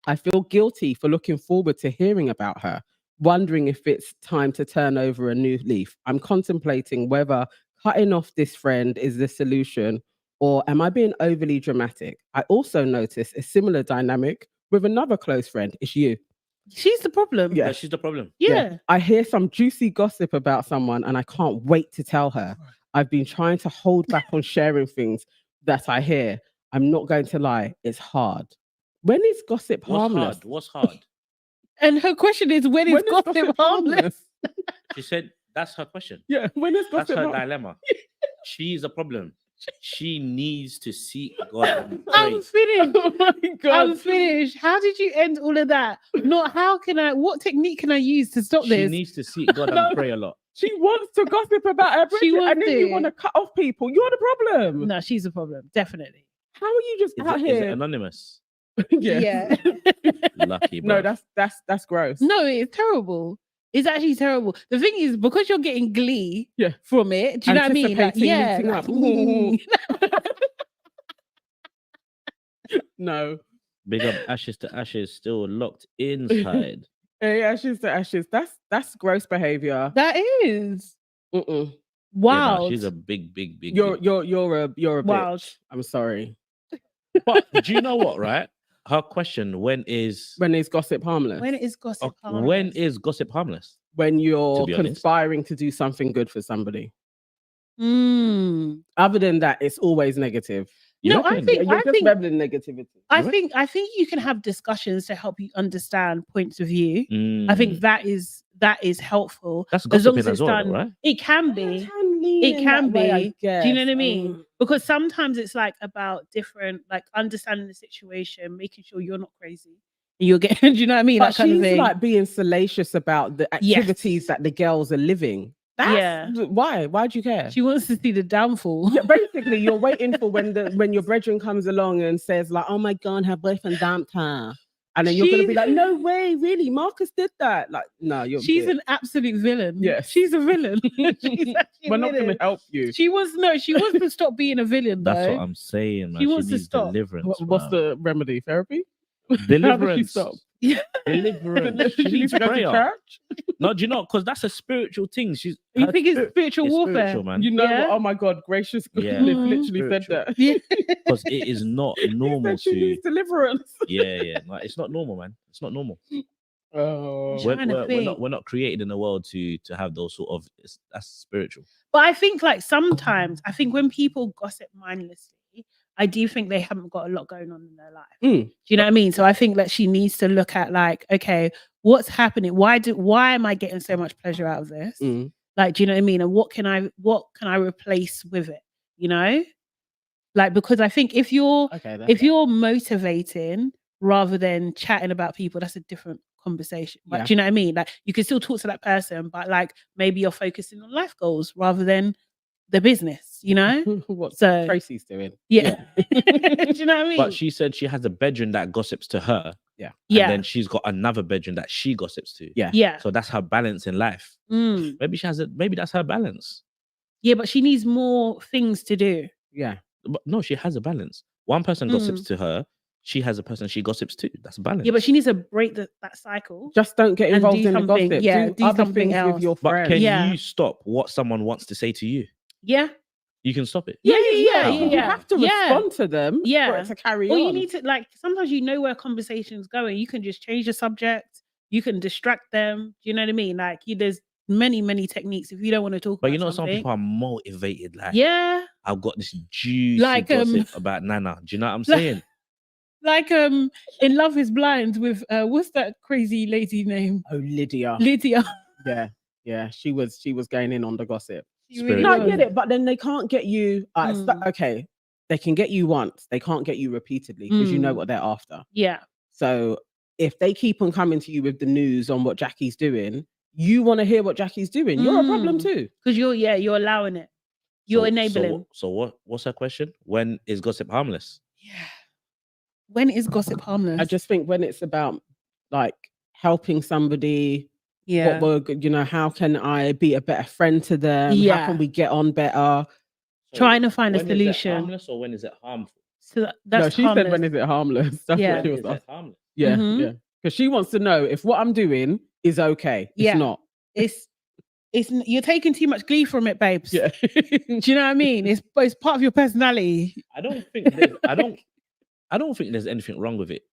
I feel guilty for looking forward to hearing about her, wondering if it's time to turn over a new leaf. I'm contemplating whether cutting off this friend is the solution, or am I being overly dramatic? I also noticed a similar dynamic with another close friend. It's you.
She's the problem.
Yeah.
Yeah, she's the problem.
Yeah.
I hear some juicy gossip about someone and I can't wait to tell her. I've been trying to hold back on sharing things that I hear. I'm not going to lie, it's hard. When is gossip harmless?
What's hard?
And her question is, when is
When is
gossip harmless?
She said that's her question.
Yeah, when is
That's
gossip
her
harmless?
dilemma. She's a problem. She needs to seek God and
I'm
pray.
finished.
Oh my God.
I'm finished. How did you end all of that? Not how can I, what technique can I use to stop
She
this?
needs to seek God
No.
and pray a lot.
She wants to gossip about her
She
Bridget,
wants
and then you
to.
want to cut off people. You're the problem.
No, she's a problem. Definitely.
How are you just
Is
out
it, is it
here?
anonymous?
Yeah.
Lucky, bro.
No, that's gross.
No, it's terrible. It's actually terrible. The thing is, because you're getting glee
Yeah.
from it, do you know what I mean? Like,
Anticipating
yeah.
meeting
like,
up. No.
Big up Ashes to Ashes, still locked inside.
Hey, ashes to ashes. That's gross behavior.
That is
Mm-mm.
Yeah,
wild.
no, she's a big.
You're a
Wild.
bitch. I'm sorry.
But do you know what? Right? Her question: when is
When is gossip harmless?
When it is gossip
when is gossip harmless?
When you're
be honest.
conspiring to do something good for somebody.
Mm.
Other than that, it's always negative.
You
No, I
reckon?
think-
You're just reveling negativity.
I
You
think you can have discussions to help you understand points of view. I
Mm.
think that is helpful.
That's
as long
gossiping
as it's
as well,
done,
right?
it can be. It can be. Do you know what I mean?
Mm.
Because sometimes it's like about different, like understanding the situation, making sure you're not crazy. And you're getting, do you know what I mean?
But
That kind of
she's
thing.
like being salacious about the activities
Yes.
that the girls are living.
Yeah.
Why? Why do you care?
She wants to see the downfall.
Yeah, basically, you're waiting for when your brethren comes along and says like, "Oh my God, her boyfriend dumped her," and then you're gonna be like, "No way, really? Marcus did that?" Like, no, you're.
She's
a bitch.
an absolute villain.
Yes.
She's a villain. She's actually
We're
a
not
villain.
gonna help you.
She wants to stop being a villain.
That's
though.
what I'm saying, man.
She wants to
needs
stop.
deliverance.
What's
man.
the remedy? Therapy? How does she
Deliverance?
stop?
Deliverance.
She
She
needs
needs
to go to
prayer.
church.
No, do you know? Because that's a spiritual thing. She's.
You
her
think it's
spirit
spiritual
is
warfare?
spiritual, man.
You know
Yeah.
what? Oh my God, gracious God,
Yeah.
they've
Mhm.
literally said
Spiritual.
that.
Yeah.
Because it is not
He
normal
said she
to.
needs deliverance.
Yeah. Like, it's not normal, man. It's not normal.
Oh,
Sure. Trying to think.
We're not created in the world to have those sort of. That's spiritual.
But I think like sometimes when people gossip mindlessly, I do think they haven't got a lot going on in their life.
Mm.
Do you know what I mean? So I think that she needs to look at like, okay, what's happening? Why am I getting so much pleasure out of this?
Mm.
Like, do you know what I mean? And what can I replace with it? You know? Like, because I think if you're motivating rather than chatting about people, that's a different conversation. But
Yeah.
do you know what I mean? Like, you can still talk to that person, but like maybe you're focusing on life goals rather than the business, you know?
What
So-
Tracy's doing?
Yeah. Do you know what I mean?
But she said she has a bedroom that gossips to her.
Yeah.
And
yeah.
then she's got another bedroom that she gossips to.
Yeah.
Yeah.
So that's her balance in life.
Mm.
Maybe that's her balance.
Yeah, but she needs more things to do.
Yeah.
But no, she has a balance. One person gossips to her. She has a person she gossips to. That's a balance.
Yeah, but she needs to break that cycle.
Just don't get
And
involved
do
in the
something-
gossip.
yeah,
do
do
other
something
things
else.
with your
But
friends.
can
Yeah.
you stop what someone wants to say to you?
Yeah.
You can stop it.
Yeah.
You have to
Yeah.
respond to them for
Yeah.
it to carry
Or
on.
you need to like sometimes you know where conversation's going. You can just change the subject. You can distract them. Do you know what I mean? Like there's many techniques if you don't want to talk
But
about
you know, some
something.
people are motivated. Like,
Yeah.
I've got this juicy
Like,
gossip about Nana. Do you know what I'm
like-
saying?
Like in Love is Blind with what's that crazy lady name?
Oh, Lydia.
Lydia.
Yeah. She was going in on the gossip.
She really
No, I
was.
get it, but then they can't get you.
Mm.
Okay, they can get you once. They can't get you repeatedly because you know
Mm.
what they're after.
Yeah.
So if they keep on coming to you with the news on what Jackie's doing, you want to hear what Jackie's doing. You're a problem
Mm.
too.
Because you're allowing it. You're enabling.
So what's her question? When is gossip harmless?
Yeah. When is gossip harmless?
I just think when it's about like helping somebody,
yeah.
how can I be a better friend to them? How
Yeah.
can we get on better?
Trying to find a
When is it
solution.
harmless or when is it harmful?
So that's
No, she
harmless.
said, when is it harmless? That's
Yeah.
what she
When
was
is it
asking.
harmless?
Yeah,
Mhm.
yeah. Because she wants to know if what I'm doing is okay. It's
Yeah.
not.
It's you're taking too much glee from it, babes.
Yeah.
Do you know what I mean? It's part of your personality.
I don't think there's anything wrong with it.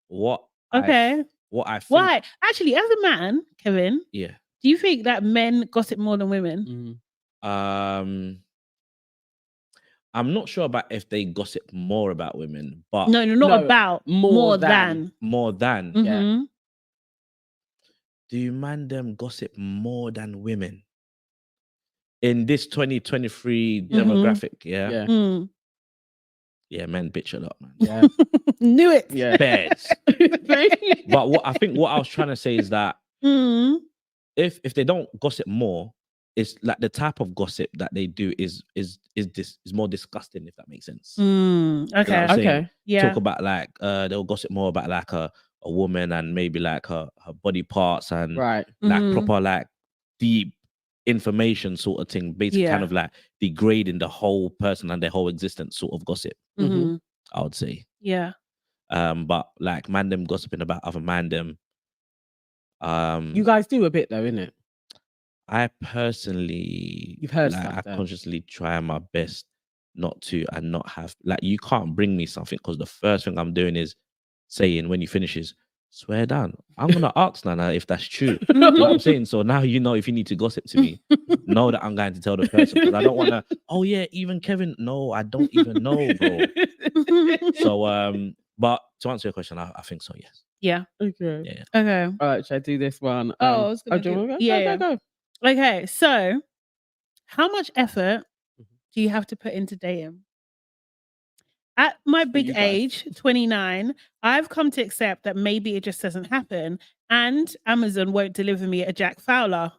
Okay.
What I think,
Why? Actually, as a man, Kevin,
yeah.
do you think that men gossip more than women?
Mm.
I'm not sure about if they gossip more about women, but
No, not
No,
about.
more
More
than.
than.
more than.
Yeah.
Mhm.
Do man them gossip more than women in this 2023 demographic? Yeah,
Yeah.
Mm.
yeah, men bitch a lot, man.
Yeah.
Knew it.
Yeah.
Bears. But what I was trying to say is that
Mm.
if they don't gossip more, it's like the type of gossip that they do is more disgusting, if that makes sense.
Mm.
You know what
Okay.
I'm saying?
Okay.
Yeah.
Talk about like they'll gossip more about like a woman and maybe like her body parts and
Right.
like
Mhm.
proper like deep information sort of thing, basically kind
Yeah.
of like degrading the whole person and their whole existence sort of gossip,
Mhm.
I would say.
Yeah.
But like mandem gossiping about other mandem.
You guys do a bit though, innit?
I personally,
You've heard
like,
stuff
I
though.
consciously try my best not to and not have, like, you can't bring me something because the first thing I'm doing is saying when you finishes, swear down. I'm gonna ask Nana if that's true. You know what I'm saying? So now you know if you need to gossip to me, know that I'm going to tell the person because I don't want to. Oh yeah, even Kevin. No, I don't even know, bro. So but to answer your question, I think so. Yes.
Yeah.
Okay.
Yeah.
Okay.
All right, should I do this one?
I was gonna
do you
do-
wanna go?
yeah,
Go.
Okay. So, how much effort do you have to put into dating? At my big
you guys.
age, 29, I've come to accept that maybe it just doesn't happen, and Amazon won't deliver me a Jack Fowler.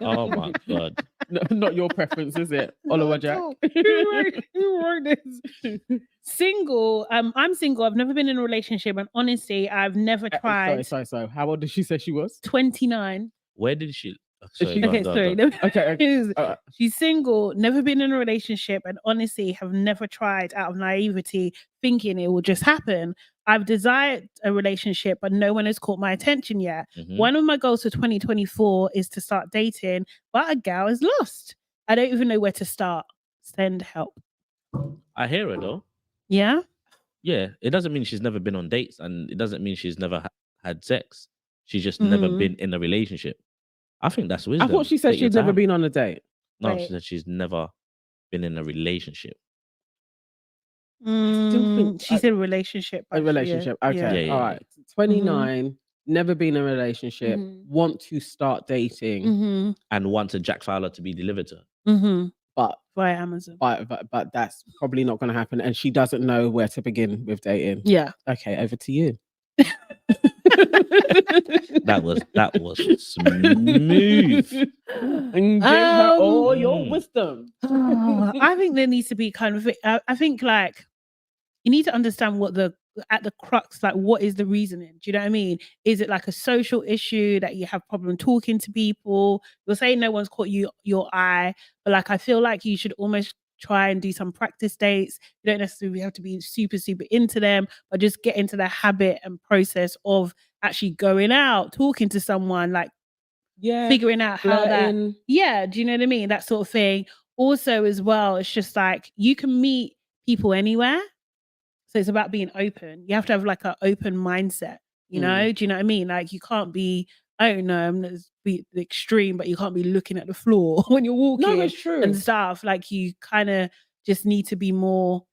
Oh my god.
No, not your preference, is it? Oliver Jack.
Who wrote this? Single. I'm single. I've never been in a relationship, and honestly, I've never tried.
Sorry. How old did she say she was?
29.
Where did she?
Is she-
Go on,
Okay,
go on,
sorry.
go on.
Okay.
She's single, never been in a relationship, and honestly have never tried out of naivety, thinking it will just happen. I've desired a relationship, but no one has caught my attention yet.
Mhm.
One of my goals for 2024 is to start dating, but a gal is lost. I don't even know where to start. Send help.
I hear her though.
Yeah?
Yeah, it doesn't mean she's never been on dates, and it doesn't mean she's never had sex. She's just never
Mhm.
been in a relationship. I think that's
I
wisdom.
thought she said
Take your
she'd never
time.
been on a date.
No,
Wait.
she said she's never been in a relationship.
think-
She's in a relationship.
A relationship.
Yeah.
Okay.
Yeah,
All
yeah,
right. 29, never been in a relationship,
Mhm.
want to start dating,
Mm-hmm.
And wants a Jack Fowler to be delivered to her.
Mm-hmm.
but
Via Amazon.
but that's probably not going to happen, and she doesn't know where to begin with dating.
Yeah.
Okay, over to you.
That was smooth.
And give her all your
Mm.
wisdom.
I think there needs to be kind of. I think like you need to understand what at the crux, like what is the reasoning? Do you know what I mean? Is it like a social issue that you have problem talking to people? You're saying no one's caught your eye, but like I feel like you should almost try and do some practice dates. You don't necessarily have to be super into them, but just get into the habit and process of actually going out, talking to someone, like
Yeah,
figuring out how that.
flirting.
Yeah, do you know what I mean? That sort of thing. Also, as well, it's just like you can meet people anywhere. So it's about being open. You have to have like an open mindset, you know? Do you know what I mean? Like you can't be, I don't know, I'm gonna be the extreme, but you can't be looking at the floor when you're walking
No, it's true.
and stuff. Like you kind of just need to be more,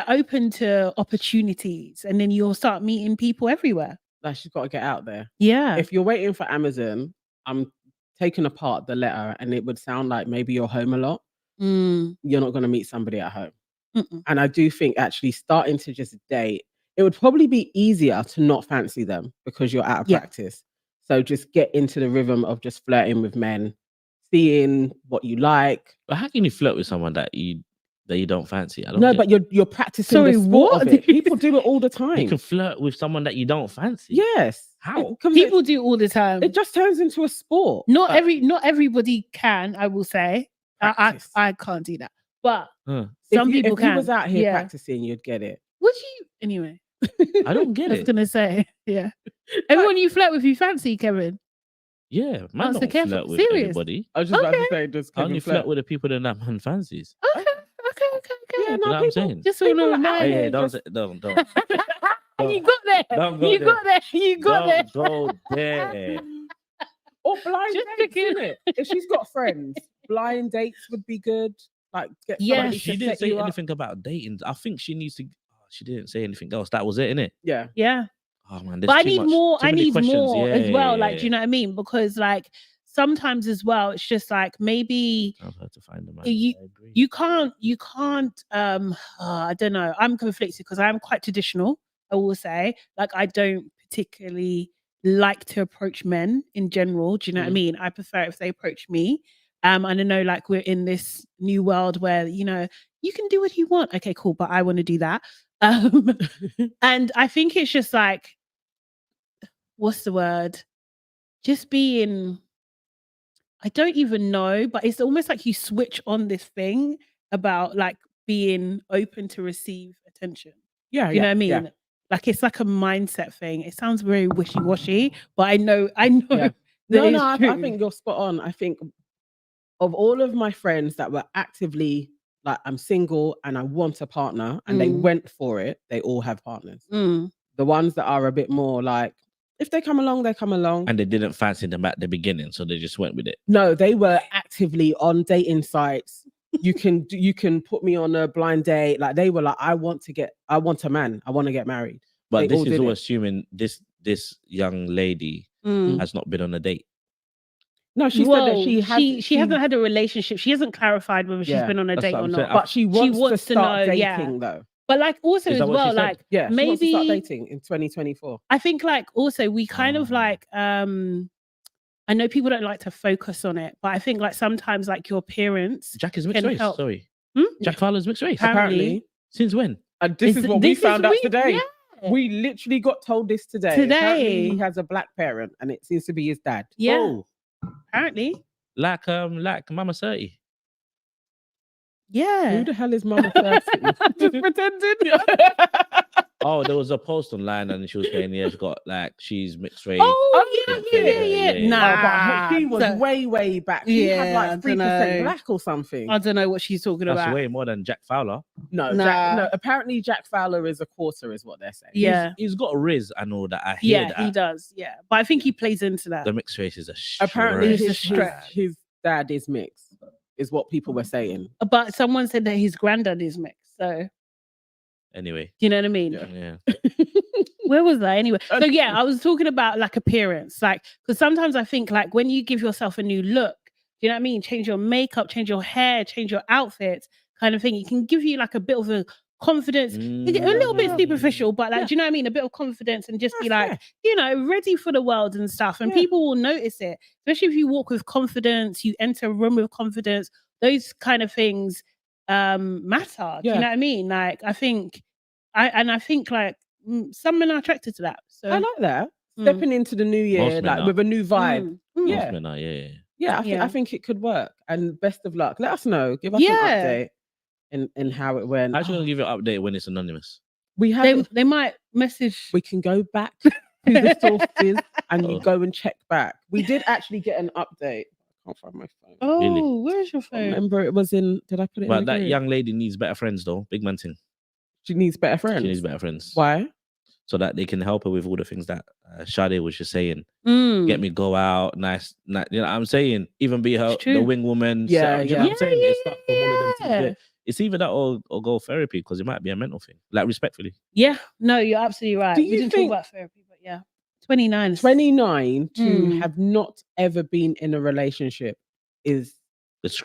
open to opportunities, and then you'll start meeting people everywhere.
Like she's got to get out there.
Yeah.
If you're waiting for Amazon, I'm taking apart the letter, and it would sound like maybe you're home a lot.
Mm.
You're not going to meet somebody at home.
Mm-mm.
And I do think actually starting to just date, it would probably be easier to not fancy them because you're out of practice. So just get into the rhythm of just flirting with men, seeing what you like.
But how can you flirt with someone that you don't fancy? I don't
No,
get
but
it.
you're practicing
Sorry,
the sport
what?
of it. People do it all the
You
time.
can flirt with someone that you don't fancy.
Yes.
How?
People do all the time.
It just turns into a sport.
Not
But
everybody can, I will say.
practice.
I can't do that. But
Huh.
some people
if
can.
you was out here
Yeah.
practicing, you'd get it.
Would you anyway?
I don't get
I was
it.
gonna say, yeah. Everyone you flirt with, you fancy, Kevin.
Yeah, man,
Oh, so
don't
careful.
flirt with
Serious?
anybody.
I was just about to
Okay.
say, does
I only
Kevin
flirt with the people that man fancies.
Okay.
Yeah,
You
no,
know what I'm
people,
saying?
Just want to
people are out
remind
Hey,
here
hey, don't
just-
say, don't.
You got there.
Don't go
You
there.
got there. You got there.
Don't go there.
Or blind
Just
dates,
checking.
innit? If she's got friends, blind dates would be good. Like, get
Yeah.
somebody
She
to
didn't
set
say
you up.
anything about dating. I think she needs to. She didn't say anything else. That was it, innit?
Yeah.
Yeah.
Oh man, there's
But I
too
need
much,
more.
too
I
many
need
questions.
more
Yeah,
as well.
yeah,
Like, do you know what I mean? Because like sometimes as well, it's just like maybe
I've had to find the man.
You-
I agree.
you can't I don't know, I'm conflicted because I'm quite traditional, I will say. Like I don't particularly like to approach men in general, do you know what I mean? I prefer if they approach me. And I know like we're in this new world where you know you can do what you want, okay cool, but I want to do that. And I think it's just like, what's the word, just being, I don't even know, but it's almost like you switch on this thing about like being open to receive attention.
Yeah,
Do you know what I mean?
yeah.
Like it's like a mindset thing. It sounds very wishy-washy, but I know
Yeah.
that
No,
it's
no, I
true.
think you're spot on. I think of all of my friends that were actively like, I'm single and I want a partner, and they went for it, they all have partners.
Mm.
The ones that are a bit more like, if they come along, they come along.
And they didn't fancy them at the beginning, so they just went with it.
No, they were actively on dating sites. You can put me on a blind date. Like they were like, I want a man. I want to get married.
But
They
this
all
is
did
all
it.
assuming this young lady
Mm.
has not been on a date.
No, she said that she
hasn't had a relationship. She hasn't clarified whether she's
Yeah,
been on a
that's
date
what
or
I'm
not.
saying.
but she wants to
wants to
start
know,
dating
yeah.
though.
But like also
Is
as
that what she
well,
said?
like
Yeah, she wants to start
maybe
dating in 2024.
I think like also we kind of
Oh.
like I know people don't like to focus on it, but I think like sometimes like your parents
Jack is mixed
can
race.
help.
Sorry.
Hmm?
Jack Fowler's mixed race.
Apparently.
Since when?
And this is what we found out today.
Yeah.
We literally got told this today.
Today.
Apparently he has a black parent, and it seems to be his dad.
Yeah.
Oh,
Apparently.
like Mama 30.
Yeah.
Who the hell is Mama 30? Just pretending.
Oh, there was a post online and she was saying, yeah, she's mixed race.
Oh, yeah.
Nah, but she was
So-
way back. She had
Yeah, I
like
dunno.
3% black or something.
I don't know what she's talking
That's
about.
way more than Jack Fowler.
No,
Nah.
apparently Jack Fowler is a quarter, is what they're saying.
Yeah.
He's got a riz and all that. I hear
Yeah,
that.
he does. Yeah. But I think he plays into that.
The mixed race is a stretch.
Apparently
It's a stretch.
his dad is mixed, is what people were saying.
But someone said that his granddad is mixed. So,
Anyway.
do you know what I mean?
Yeah.
Where was that anyway? So yeah, I was talking about like appearance, like because sometimes I think like when you give yourself a new look, do you know what I mean? Change your makeup, change your hair, change your outfit, kind of thing. It can give you like a bit of a confidence, a little bit superficial, but like, do you know what I mean? A bit of confidence and just be like, you know, ready for the world and stuff. And people will notice it, especially if you walk with confidence, you enter a room with confidence. Those kind of things matter. Do you know what I mean? Like, I think like some men are attracted to that. So
I like that. Stepping into the new year,
Most men
like
are.
with a new vibe.
Most
Yeah.
men are, yeah.
Yeah, I think it could work. And best of luck. Let us know. Give us an update in how it went.
I'm actually gonna give you an update when it's anonymous.
We have
they might message.
we can go back to the sources and you go and check back. We did actually get an update. I can't find my phone.
Oh,
Really?
where's your phone?
Remember it was in, did I put it in
But
the
that
group?
young lady needs better friends though. Big man thing.
She needs better friends.
She needs better friends.
Why?
So that they can help her with all the things that Sade was just saying.
Mm.
Get me go out, nice, you know what I'm saying? Even be her
It's true.
the wing woman.
Yeah,
you know what I'm saying? It's stuff for all of them to
yeah.
do. It's either that or go therapy because it might be a mental thing. Like respectfully.
Yeah, no, you're absolutely right.
Do
We
you
didn't
think-
talk about therapy, but yeah, 29.
29 to
Mm.
have not ever been in a relationship is
It's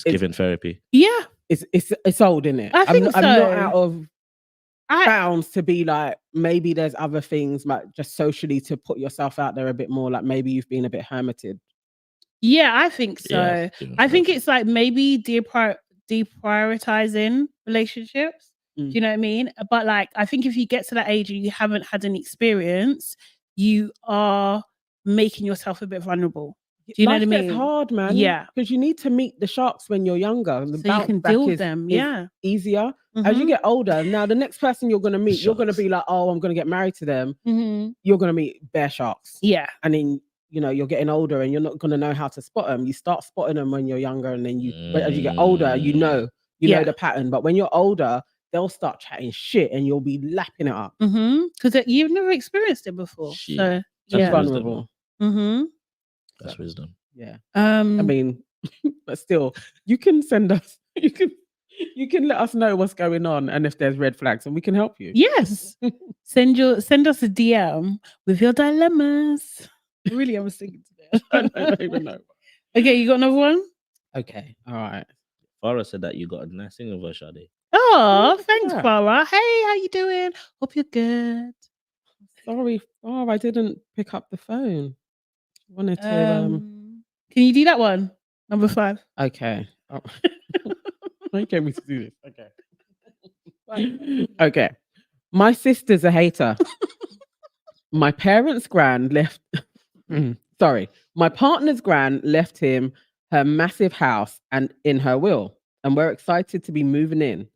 giving therapy.
Yeah,
it's old, isn't it?
I think
I'm not
so.
out of bounds to be like, maybe there's other things like just socially to put yourself out there a bit more, like maybe you've been a bit hermited.
Yeah, I think so.
Yeah, giving
I think
therapy.
it's like maybe deprioritizing relationships. Do you know what I mean? But like, I think if you get to that age and you haven't had an experience, you are making yourself a bit vulnerable. Do you know what I
Life gets
mean?
hard, man.
Yeah.
Because you need to meet the sharks when you're younger. The
So you
bounce
can
back
deal with
is-
them.
is
Yeah.
easier. As you
Mhm.
get older, now the next person you're gonna meet, you're gonna
Sharks.
be like, oh, I'm gonna get married to them.
Mhm.
You're gonna meet bear sharks.
Yeah.
And then you're getting older and you're not gonna know how to spot them. You start spotting them when you're younger, and then but as you get older, you know
Yeah.
the pattern. But when you're older, they'll start chatting shit and you'll be lapping it up.
Because you've never experienced it before.
Shit.
So
That's
yeah.
wisdom.
Vulnerable.
Mm-hmm.
That's wisdom.
Yeah.
I
I mean, but still, you can send us. You can let us know what's going on and if there's red flags, and we can help you.
yes. Send us a DM with your dilemmas. Really, I was thinking today.
I don't even know.
Okay, you got another one?
Okay. All right.
Farah said that you got a nice thing of her, Sade.
Oh, thanks,
Yeah.
Farah. Hey, how you doing? Hope you're good.
Sorry. Oh, I didn't pick up the phone. Wanted to.
Can you do that one? Number 5.
Okay. Oh. Don't get me to do this. Okay. Okay. My sister's a hater. My parents' gran left. Sorry. My partner's gran left him her massive house and in her will, and we're excited to be moving in.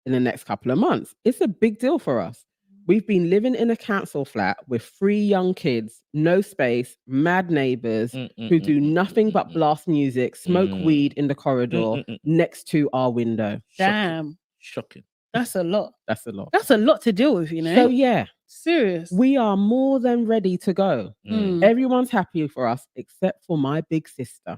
in the next couple of months. It's a big deal for us. We've been living in a council flat with 3 young kids, no space, mad neighbors who do nothing but blast music, smoke weed in the corridor next to our window.
Damn.
Shocking.
That's a lot.
That's a lot.
That's a lot to deal with, you know?
So yeah,
Serious.
we are more than ready to go. Everyone's happy for us except for my big sister.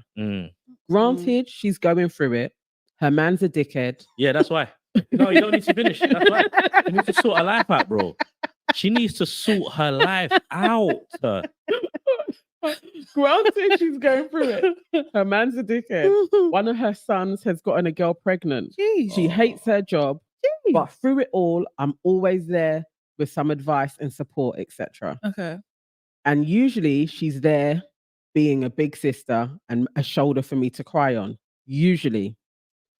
Granted, she's going through it. Her man's a dickhead.
Yeah, that's why. No, you don't need to finish. That's why. You need to sort her life out, bro. She needs to sort her life out.
Granted, she's going through it. Her man's a dickhead. One of her sons has gotten a girl pregnant.
Jeez.
She hates her job, but through it all, I'm always there with some advice and support, etc.
Okay.
And usually she's there being a big sister and a shoulder for me to cry on. Usually.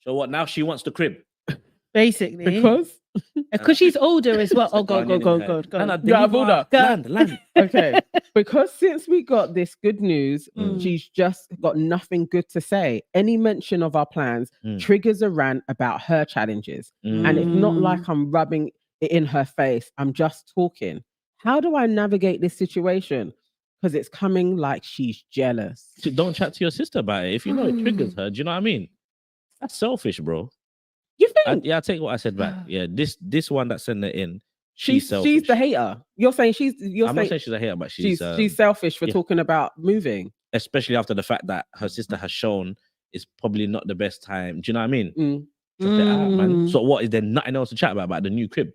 So what? Now she wants the crib.
Basically.
Because
she's older as well. Oh, go on.
Land.
Okay. Because since we got this good news, she's just got nothing good to say. Any mention of our plans triggers a rant about her challenges. And it's not like I'm rubbing it in her face. I'm just talking. How do I navigate this situation? Because it's coming like she's jealous.
So don't chat to your sister about it. If you know it triggers her, do you know what I mean? That's selfish, bro.
You think?
I take what I said back. Yeah, this one that sent it in,
she's the hater. You're saying
I'm not saying she's a hater, but she's
selfish for talking about moving.
Especially after the fact that her sister has shown it's probably not the best time. Do you know what I mean? Man. So what, is there nothing else to chat about the new crib?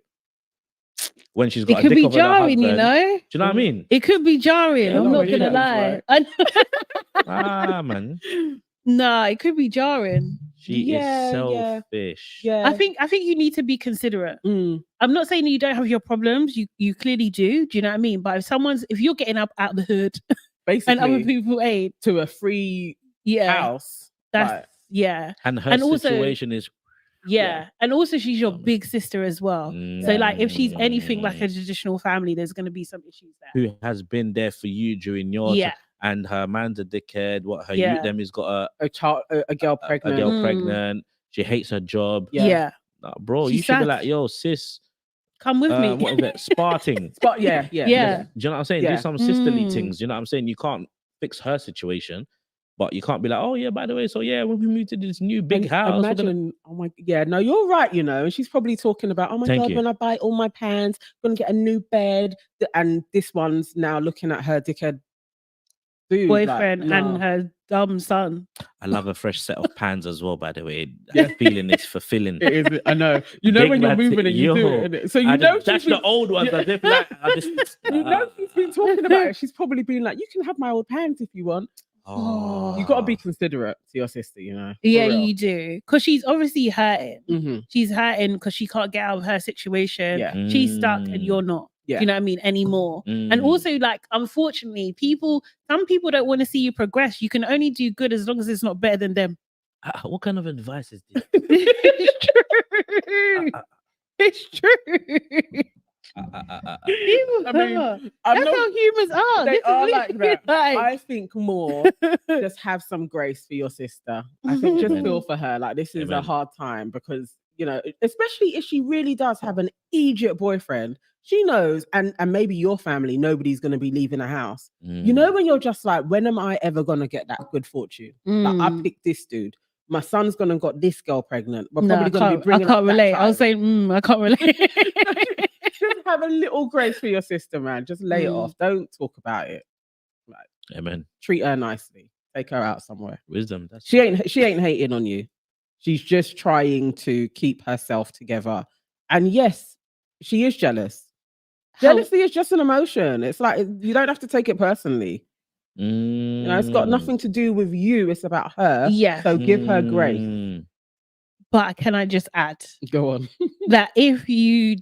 When she's got
it could be jarring, you know.
Do you know what I mean?
It could be jarring. I'm not gonna lie.
Man.
No, it could be jarring.
She is selfish.
Yeah.
I think you need to be considerate. I'm not saying you don't have your problems. You clearly do. Do you know what I mean? But if you're getting up out the hood,
basically,
and other people ain't,
to a free house,
that's
and her situation is.
And also she's your big sister as well. So like if she's anything like a traditional family, there's going to be some issues there.
Who has been there for you during your and her man's a dickhead. What her youth them has got a
girl pregnant.
A girl pregnant. She hates her job.
Yeah.
Nah, bro,
She's
you should
sad.
be like, yo, sis,
come with me.
What is it? Sparting.
Yeah.
Do you know what I'm saying?
Yeah.
Do some sisterly things. You know what I'm saying? You can't fix her situation, but you can't be like, oh yeah, by the way, so yeah, when we moved to this new big house.
Imagine, no, you're right, you know. And she's probably talking about, oh my God, when I buy all my pans, I'm gonna get a new bed. And this one's now looking at her dickhead
boyfriend and her dumb son.
I love a fresh set of pans as well, by the way. That feeling is fulfilling.
It is, I know. You know when you're moving and you do it, innit? So you know
that's the old ones. As if like,
you know she's been talking about it. She's probably been like, you can have my old pans if you want. You got to be considerate to your sister, you know.
Yeah, you do, because she's obviously hurting. She's hurting because she can't get out of her situation. She's stuck and you're not. You know what I mean? Anymore. And also, like, unfortunately, some people don't want to see you progress. You can only do good as long as it's not better than them.
What kind of advice is this?
It's true. It's true. I mean, that's how humans are.
They are like that. I think more just have some grace for your sister. I think just feel for her. Like, this is a hard time because, you know, especially if she really does have an Egypt boyfriend, she knows, and maybe your family, nobody's going to be leaving the house. You know, when you're just like, when am I ever going to get that good fortune? Like, I picked this dude. My son's going to got this girl pregnant. We're probably going to be bringing
I can't relate. I was saying, I can't relate.
Just have a little grace for your sister, man. Just lay it off. Don't talk about it. Like,
amen.
Treat her nicely. Take her out somewhere.
Wisdom.
She ain't hating on you. She's just trying to keep herself together. And yes, she is jealous. Jealousy is just an emotion. It's like, you don't have to take it personally. You know, it's got nothing to do with you. It's about her.
Yeah.
So give her grace.
But can I just add?
Go on.
That if you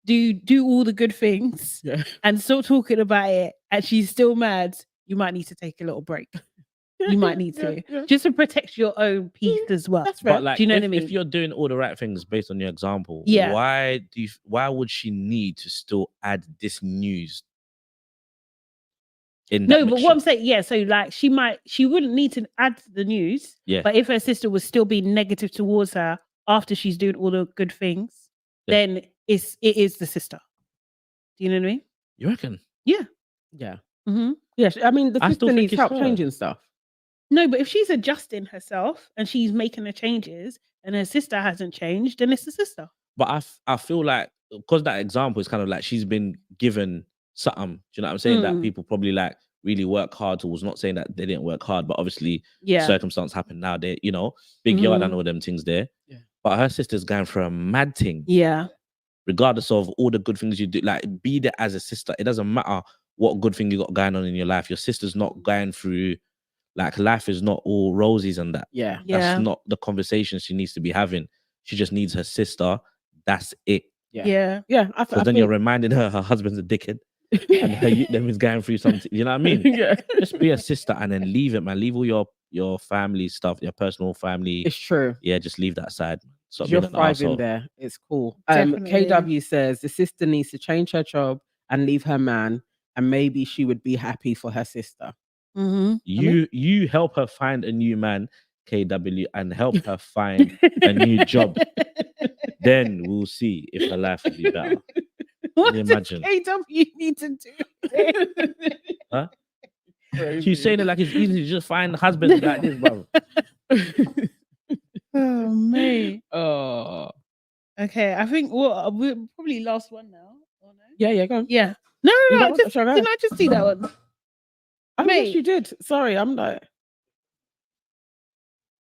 do all the good things and still talking about it and she's still mad, you might need to take a little break. You might need to just to protect your own peace as well.
That's right.
But like,
do you know what I mean?
If you're doing all the right things based on your example,
Yeah.
why would she need to still add this news?
No, but what I'm saying, so like she wouldn't need to add the news.
Yeah.
But if her sister was still being negative towards her after she's doing all the good things, then it is the sister. Do you know what I mean?
You reckon?
Yeah.
Mm-hmm.
Yeah. I mean, the
I still
sister
think
needs
it's
help
her.
changing stuff.
No, but if she's adjusting herself and she's making the changes and her sister hasn't changed, then it's the sister.
But I feel like because that example is kind of like she's been given something. Do you know what I'm saying? That people probably like really work hard towards. Not saying that they didn't work hard, but obviously
Yeah.
circumstance happened now. They, you know, big yard and all them things there.
Yeah.
But her sister's going for a mad thing.
Yeah.
Regardless of all the good things you do, like be there as a sister. It doesn't matter what good thing you got going on in your life. Your sister's not going through, like, life is not all roses and that.
Yeah.
That's not the conversation she needs to be having. She just needs her sister. That's it.
Yeah.
So then you're reminding her husband's a dickhead and them is going through something. You know what I mean?
Yeah.
Just be a sister and then leave it, man. Leave all your family stuff, your personal family.
It's true.
Yeah, just leave that aside. So
You're thriving there. It's cool.
Definitely.
KW says the sister needs to change her job and leave her man, and maybe she would be happy for her sister.
Mm-hmm.
You help her find a new man, KW, and help her find a new job. Then we'll see if her life will be better.
What
you
does
imagine?
KW need to do?
Huh? She's saying it like it's easy to just find husbands like this, bro.
Oh, mate.
Oh.
Okay, I think we're probably last one now. Or no?
Yeah, go on.
Yeah. No,
You got one?
just,
Shall I go?
didn't I just see that one?
I
Mate.
guess you did. Sorry, I'm like.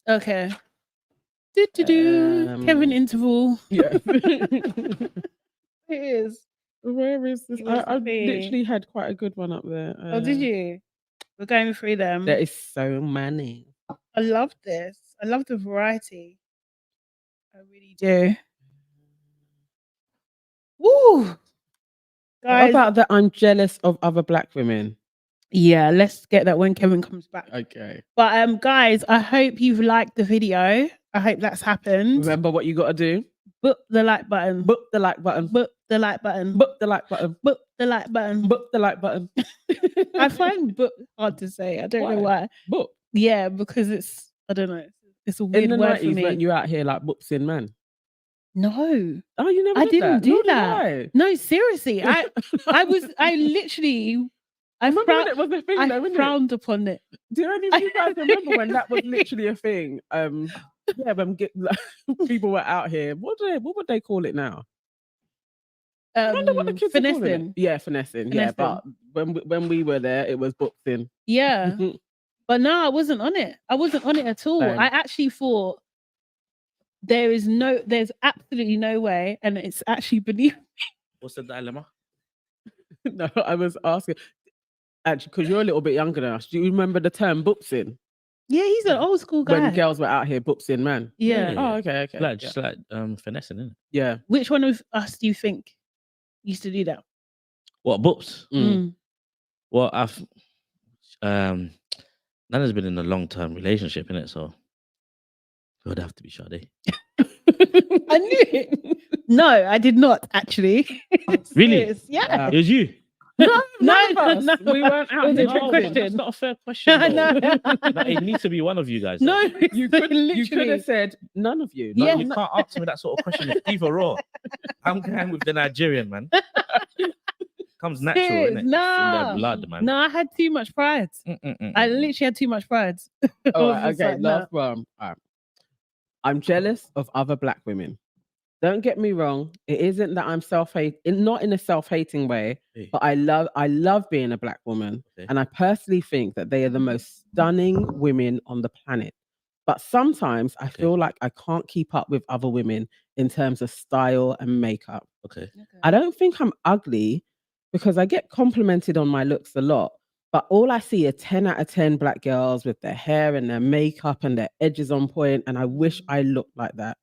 Okay. Kevin interval.
Yeah.
It is.
Where is this?
It was
I
me.
literally had quite a good one up there.
Oh, did you? We're going through them.
There is so many.
I love this. I love the variety. I really do. Woo!
What
Guys,
about the I'm jealous of other black women?
yeah, let's get that when Kevin comes back.
Okay.
But guys, I hope you've liked the video. I hope that's happened.
Remember what you got to do?
Book the like button.
Book the like button.
Book the like button.
Book the like button.
Book the like button.
Book the like button.
I find book hard to say. I don't know why.
Book.
Yeah, because it's, I don't know. It's a weird
In the
word for
90s,
me.
weren't you out here like books in man?
No.
Oh, you never
I
did
didn't
that?
do
Nor did
that.
I.
No, seriously. I
remember when it was a thing, though,
I
wasn't it?
frowned upon it.
Do any of you guys remember when that was literally a thing? Yeah, when people were out here. What would they call it now? I wonder what the kids are calling it.
Finessing.
Yeah, finessing. Yeah, but when we were there, it was booked in.
Yeah. But no, I wasn't on it. I wasn't on it at all.
Same.
I actually thought there's absolutely no way, and it's actually beneath.
What's the dilemma?
No, I was asking actually because you're a little bit younger than us. Do you remember the term books in?
Yeah, he's an old school guy.
When girls were out here, books in man.
Yeah.
Oh, okay.
Like just like finessing, isn't it?
Yeah.
Which one of us do you think used to do that?
What books?
Mm.
Well, Nana's been in a long-term relationship, innit? So it would have to be Sade.
I knew it. No, I did not actually.
Really?
Serious. Yeah.
It was you.
No,
We weren't out
It was
here.
a trick
No,
question.
that's not a fair question.
No.
though. No, it needs to be one of you guys.
No,
though.
You could have said none of you.
No,
Yeah.
you can't ask me that sort of question. It's either or. I'm going with the Nigerian, man. Comes natural,
Serious?
innit? It's in
No.
their blood, man.
No, I had too much pride. I literally had too much pride.
All
I was
right,
just
okay,
like, no.
last one. All right. I'm jealous of other black women. Don't get me wrong. It isn't that I'm not in a self-hating way,
Hey.
but I love being a black woman.
Okay.
And I personally think that they are the most stunning women on the planet. But sometimes I feel like I can't keep up with other women in terms of style and makeup.
Okay.
I don't think I'm ugly because I get complimented on my looks a lot. But all I see are 10 out of 10 black girls with their hair and their makeup and their edges on point, and I wish I looked like that.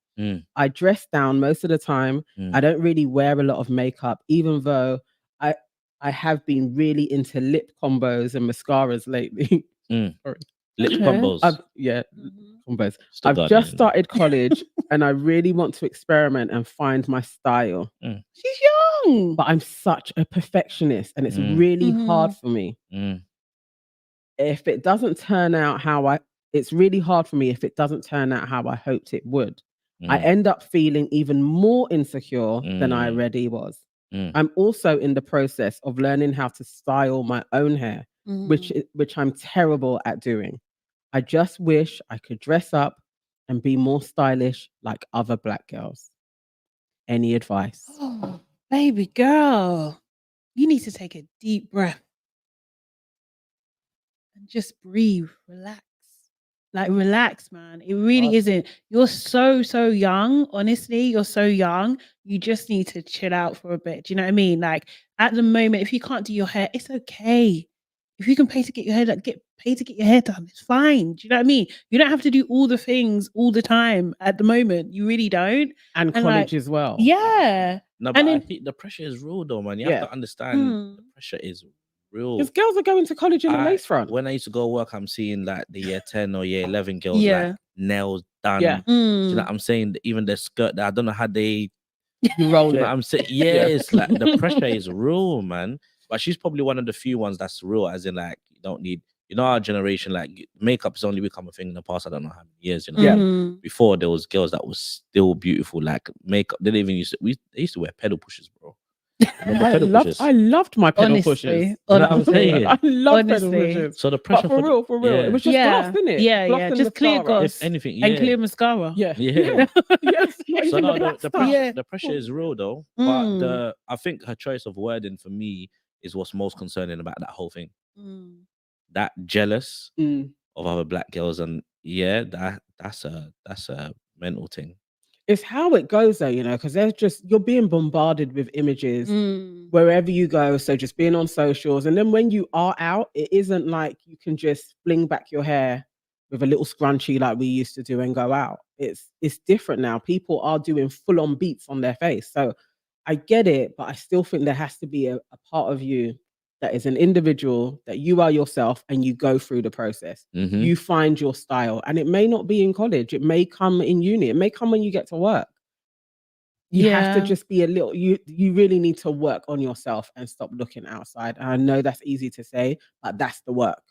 I dress down most of the time. I don't really wear a lot of makeup, even though I have been really into lip combos and mascaras lately.
Lip
Okay.
combos.
Combos.
Still
I've
got
just
it.
started college and I really want to experiment and find my style.
She's young.
But I'm such a perfectionist and it's really hard for me. If it doesn't turn out it's really hard for me if it doesn't turn out how I hoped it would. I end up feeling even more insecure than I
Mm.
already was.
Mm.
I'm also in the process of learning how to style my own hair, which I'm terrible at doing. I just wish I could dress up and be more stylish like other black girls. Any advice?
Oh, baby girl, you need to take a deep breath and just breathe, relax. Like, relax, man. It really isn't. You're so young. Honestly, you're so young. You just need to chill out for a bit. Do you know what I mean? Like, at the moment, if you can't do your hair, it's okay. If you can pay to get your hair done, pay to get your hair done. It's fine. Do you know what I mean? You don't have to do all the things all the time at the moment. You really don't.
And
And,
college
like,
as well.
yeah.
No,
And
but I
then-
think the pressure is real though, man. You
Yeah.
have to understand the pressure is real.
Because girls are going to college in a lace front.
When I used to go work, I'm seeing like the year 10 or year 11 girls
Yeah.
like nails done.
Yeah.
Do you know what I'm saying? Even the skirt that I don't know how they
You roll
do you know
it.
what I'm saying? Yeah, it's like the pressure is real, man. But she's probably one of the few ones that's real, as in like you don't need, you know, our generation, like makeup has only become a thing in the past, I don't know how many years, you know.
Yeah.
Before there was girls that was still beautiful, like makeup. They didn't even they used to wear pedal pushers, bro.
I loved my pedal pushers.
Honestly,
You know what I'm saying?
I love pedal
Honestly.
pushers.
So the
But
pressure
for real,
yeah.
it was just gloss, didn't it?
Yeah,
Gloss
yeah.
and
Just clear
mascara.
gloss
If anything, yeah.
and clear mascara.
Yeah.
Yeah.
Yes. Not
So
even
no,
the black
the
stuff.
pressure,
Yeah.
the pressure is real though.
Mm.
But I think her choice of wording for me is what's most concerning about that whole thing. That jealous of other black girls, and yeah, that's a mental thing.
It's how it goes though, you know, because you're being bombarded with images wherever you go. So just being on socials, and then when you are out, it isn't like you can just fling back your hair with a little scrunchie like we used to do and go out. It's different now. People are doing full on beats on their face. So I get it, but I still think there has to be a part of you that is an individual, that you are yourself and you go through the process. You find your style, and it may not be in college. It may come in uni. It may come when you get to work. You have to just be you really need to work on yourself and stop looking outside. And I know that's easy to say, but that's the work.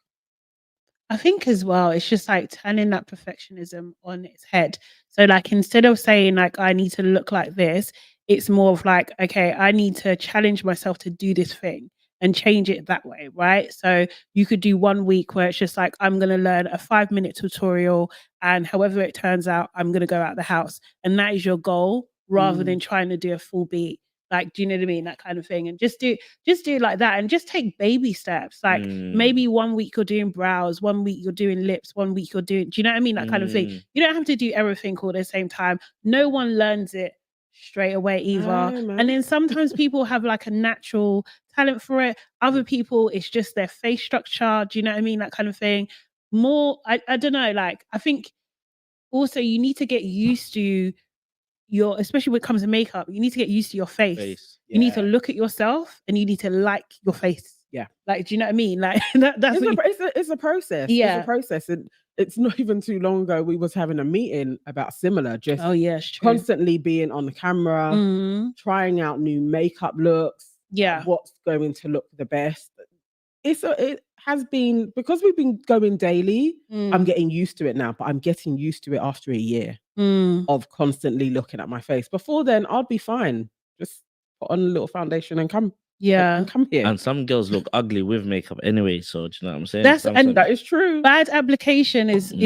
I think as well, it's just like turning that perfectionism on its head. So like, instead of saying like, I need to look like this, it's more of like, okay, I need to challenge myself to do this thing and change it that way, right? So you could do 1 week where it's just like, I'm going to learn a 5-minute tutorial, and however it turns out, I'm going to go out the house. And that is your goal, rather than trying to do a full beat. Like, do you know what I mean? That kind of thing. And just do it like that, and just take baby steps. Like maybe 1 week you're doing brows, 1 week you're doing lips, 1 week you're doing, do you know what I mean? That kind of thing. You don't have to do everything all at the same time. No one learns it straight away either. And then sometimes people have like a natural talent for it. Other people, it's just their face structure. Do you know what I mean? That kind of thing. More, I don't know. Like, I think also you need to get used to especially when it comes to makeup, you need to get used to your face. You need to look at yourself and you need to like your face.
Yeah.
Like, do you know what I mean? Like that's
it's a process.
Yeah.
It's a process. And it's not even too long ago we was having a meeting about similar, just constantly being on the camera, trying out new makeup looks.
Yeah.
What's going to look the best. It has been, because we've been going daily, I'm getting used to it now, but I'm getting used to it after a year of constantly looking at my face. Before then, I'd be fine. Just put on a little foundation and come here.
And some girls look ugly with makeup anyway, so do you know what I'm saying?
That is true.
Bad application is not,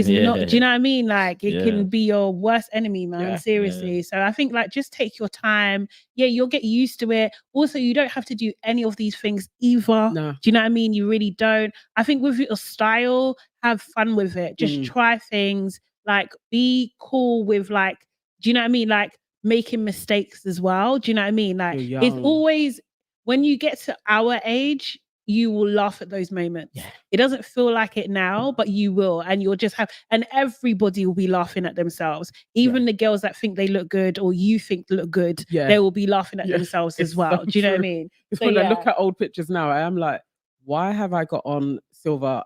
do you know what I mean? Like, it can be your worst enemy, man. Seriously. So I think like, just take your time. Yeah, you'll get used to it. Also, you don't have to do any of these things either.
No.
Do you know what I mean? You really don't. I think with your style, have fun with it. Just try things. Like, be cool with like, do you know what I mean? Like, making mistakes as well. Do you know what I mean? Like, it's always, when you get to our age, you will laugh at those moments. Yeah. It doesn't feel like it now, but you will. And you'll just and everybody will be laughing at themselves. Even the girls that think they look good or you think look good, they will be laughing at themselves as well. Do you know what I mean?
So when I look at old pictures now, I am like, why have I got on silver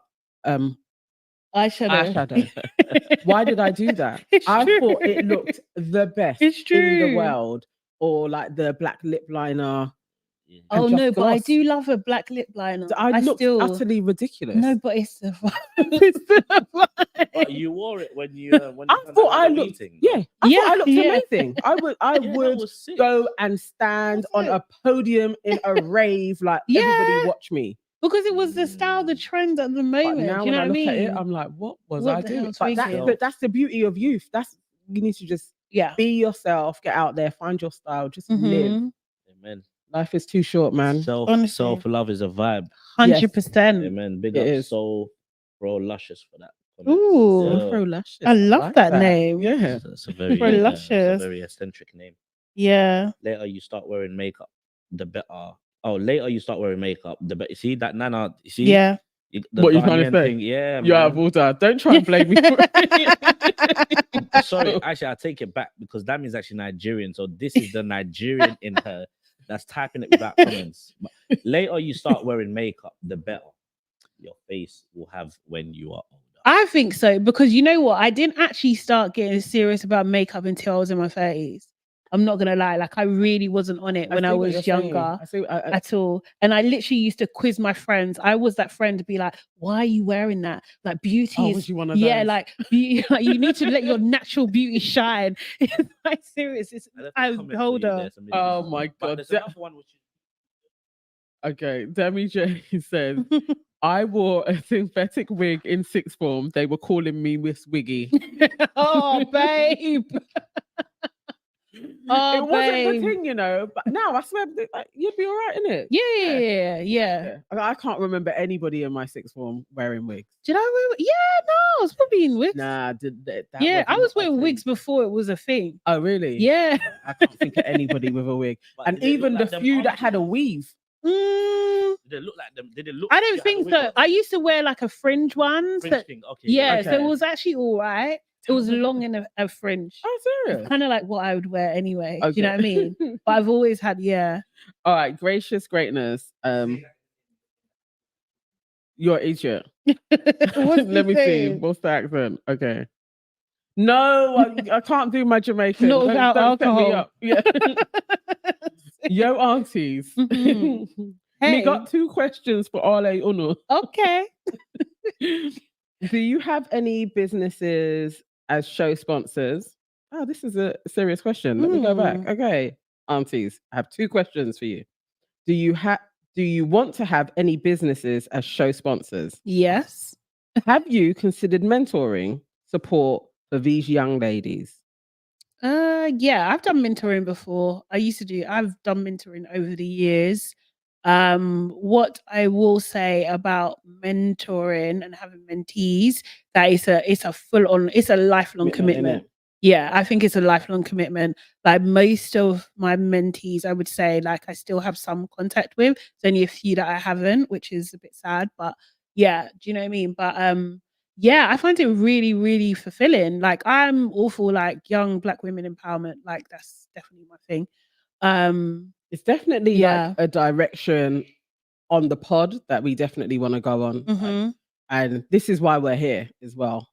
eyeshadow? Why did I do that? I thought it looked the best in the world. Or like the black lip liner.
Yeah.
Oh
just
no, but I
gloss.
do love a black lip liner.
I looked
still
utterly ridiculous.
no, but it's the it's the
But
vibe.
you wore it when you when
I
you done
thought
that
I
mega
looked,
meeting.
yeah, I
Yeah,
thought I looked
yeah.
amazing. I would
Yeah, that was sick.
go and stand
Was
on
it?
a podium in a rave, like everybody
Yeah.
watch me.
Because it was the style, the trend at the
But
moment.
now
Do you
when
know
I
what I
look
mean?
at it, I'm like, what was
What
I
the
doing?
hell's
But
thinking?
that's the beauty of youth. That's you need to just
Yeah.
be yourself, get out there, find your style, just live.
Mhm.
Amen.
Life is too short, man.
Honestly.
Self love is a vibe.
100%.
Amen. Big
It
up
is.
Soul Bro Luscious for that comment.
Ooh.
Yeah.
Afro Luscious.
I love
like
that name.
Yeah.
It's a very
Afro
it's a
Luscious.
very eccentric name.
Yeah.
Later you start wearing makeup, the better. Oh, later you start wearing makeup, the better. You see that Nana? You see?
Yeah.
The
What you trying to
Ghanaian
say?
thing, yeah,
You're out of
man.
order. Don't try and blame me for it.
Sorry, actually, I take it back because that means actually Nigerian. So this is the Nigerian in her that's typing it without comments. But later you start wearing makeup, the better your face will have when you are older.
I think so because you know what? I didn't actually start getting serious about makeup until I was in my 30s. I'm not gonna lie, like I really wasn't on it when I
see what you're
was
saying.
younger
I see.
at all. And I literally used to quiz my friends. I was that friend to be like, "Why are you wearing that? Like beauty
Oh,
is
was you one of
yeah,
those?
like like, you need to let your natural beauty shine." It's like serious. It's
I'd have to
I
comment for
hold
you
her.
there, so maybe
Oh
it's-
my
but
God.
there's another one which is
Okay, Demi J says, I wore a synthetic wig in sixth form. They were calling me Miss Wiggy.
Oh, babe. Oh,
It wasn't the
babe.
thing, you know. But now I swear, like, you'd be all right in it.
Yeah.
I can't remember anybody in my sixth form wearing wigs.
Did I wear? Yeah, no, I was probably in wigs.
Nah,
Yeah, I
wasn't
was
a
wearing
thing.
wigs before it was a thing.
Oh, really?
Yeah.
I can't think of anybody with a wig.
But
And
did they look
even
like
the
them
few that had a
aunties?
weave.
Mm,
Did it look like them? Did it look?
I
like you
don't
had a
think
wig
so.
on?
I used to wear like a fringe one.
Fringe
So,
thing. Okay.
yeah, so it
Okay.
was actually all right. It was long in a fringe.
Oh, serious?
Kind of like what I would wear anyway. Do you know what I
Okay.
mean? But I've always had, yeah.
All right, gracious greatness. You're idiot.
What's
Let me see.
saying?
What's the accent? Okay. No, I can't do my Jamaican.
Not without
Don't set me
alcohol.
up. Yeah. Yo, aunties.
Mhm.
We
Hey.
got 2 questions for Ale Unu.
Okay.
Do you have any businesses as show sponsors? Oh, this is a serious question. Let me go back. Okay, aunties, I have 2 questions for you. Do you want to have any businesses as show sponsors?
Yes.
Have you considered mentoring support for these young ladies?
Yeah, I've done mentoring before. I've done mentoring over the years. What I will say about mentoring and having mentees, that it's a lifelong commitment.
innit?
Yeah, I think it's a lifelong commitment. Like most of my mentees, I would say, like I still have some contact with. There's only a few that I haven't, which is a bit sad, but yeah, do you know what I mean? But yeah, I find it really, really fulfilling. Like I'm all for like young Black women empowerment. Like that's definitely my thing.
It's definitely
Yeah.
like a direction on the pod that we definitely want to go on.
Mhm.
And this is why we're here as well.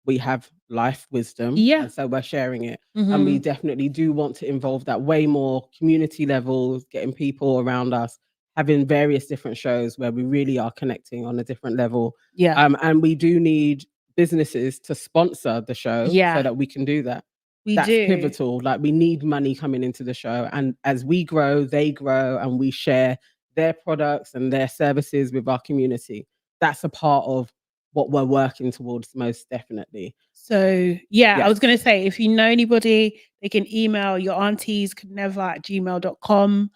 We have life wisdom.
Yeah.
And so we're sharing it. And we
Mhm.
definitely do want to involve that way more community levels, getting people around us, having various different shows where we really are connecting on a different level.
Yeah.
And we do need businesses to sponsor the show
Yeah.
so that we can do that.
We
That's
do.
pivotal. Like we need money coming into the show. And as we grow, they grow, and we share their products and their services with our community. That's a part of what we're working towards, most definitely.
So yeah, I was
Yes.
gonna say if you know anybody, they can email your aunties could@gmail.com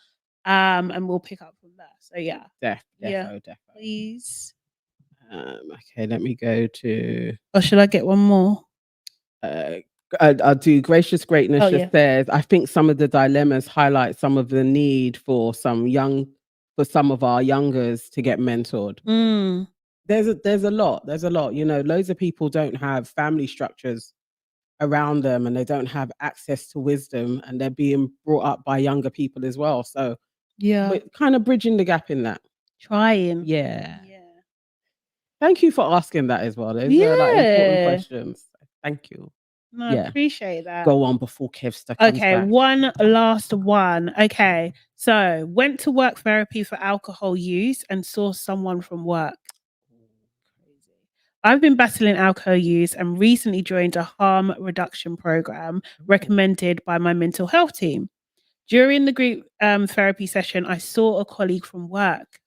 and we'll pick up from there. So yeah.
Defo.
Please.
Okay, let me go to
Or should I get one more?
I'll do gracious greatness.
Oh,
Just
yeah.
says, I think some of the dilemmas highlight some of the need for some of our youngers to get mentored.
Mm.
There's a lot. You know, loads of people don't have family structures around them, and they don't have access to wisdom, and they're being brought up by younger people as well. So
Yeah.
we're kind of bridging the gap in that.
Trying.
Yeah.
Yeah.
Thank you for asking that as well. Those are like important questions. Thank you.
No, I
Yeah.
appreciate that.
Go on before Kevster comes
Okay,
back.
one last one. Okay, so went to work therapy for alcohol use and saw someone from work. I've been battling alcohol use and recently joined a harm reduction program recommended by my mental health team. During the group therapy session, I saw a colleague from work.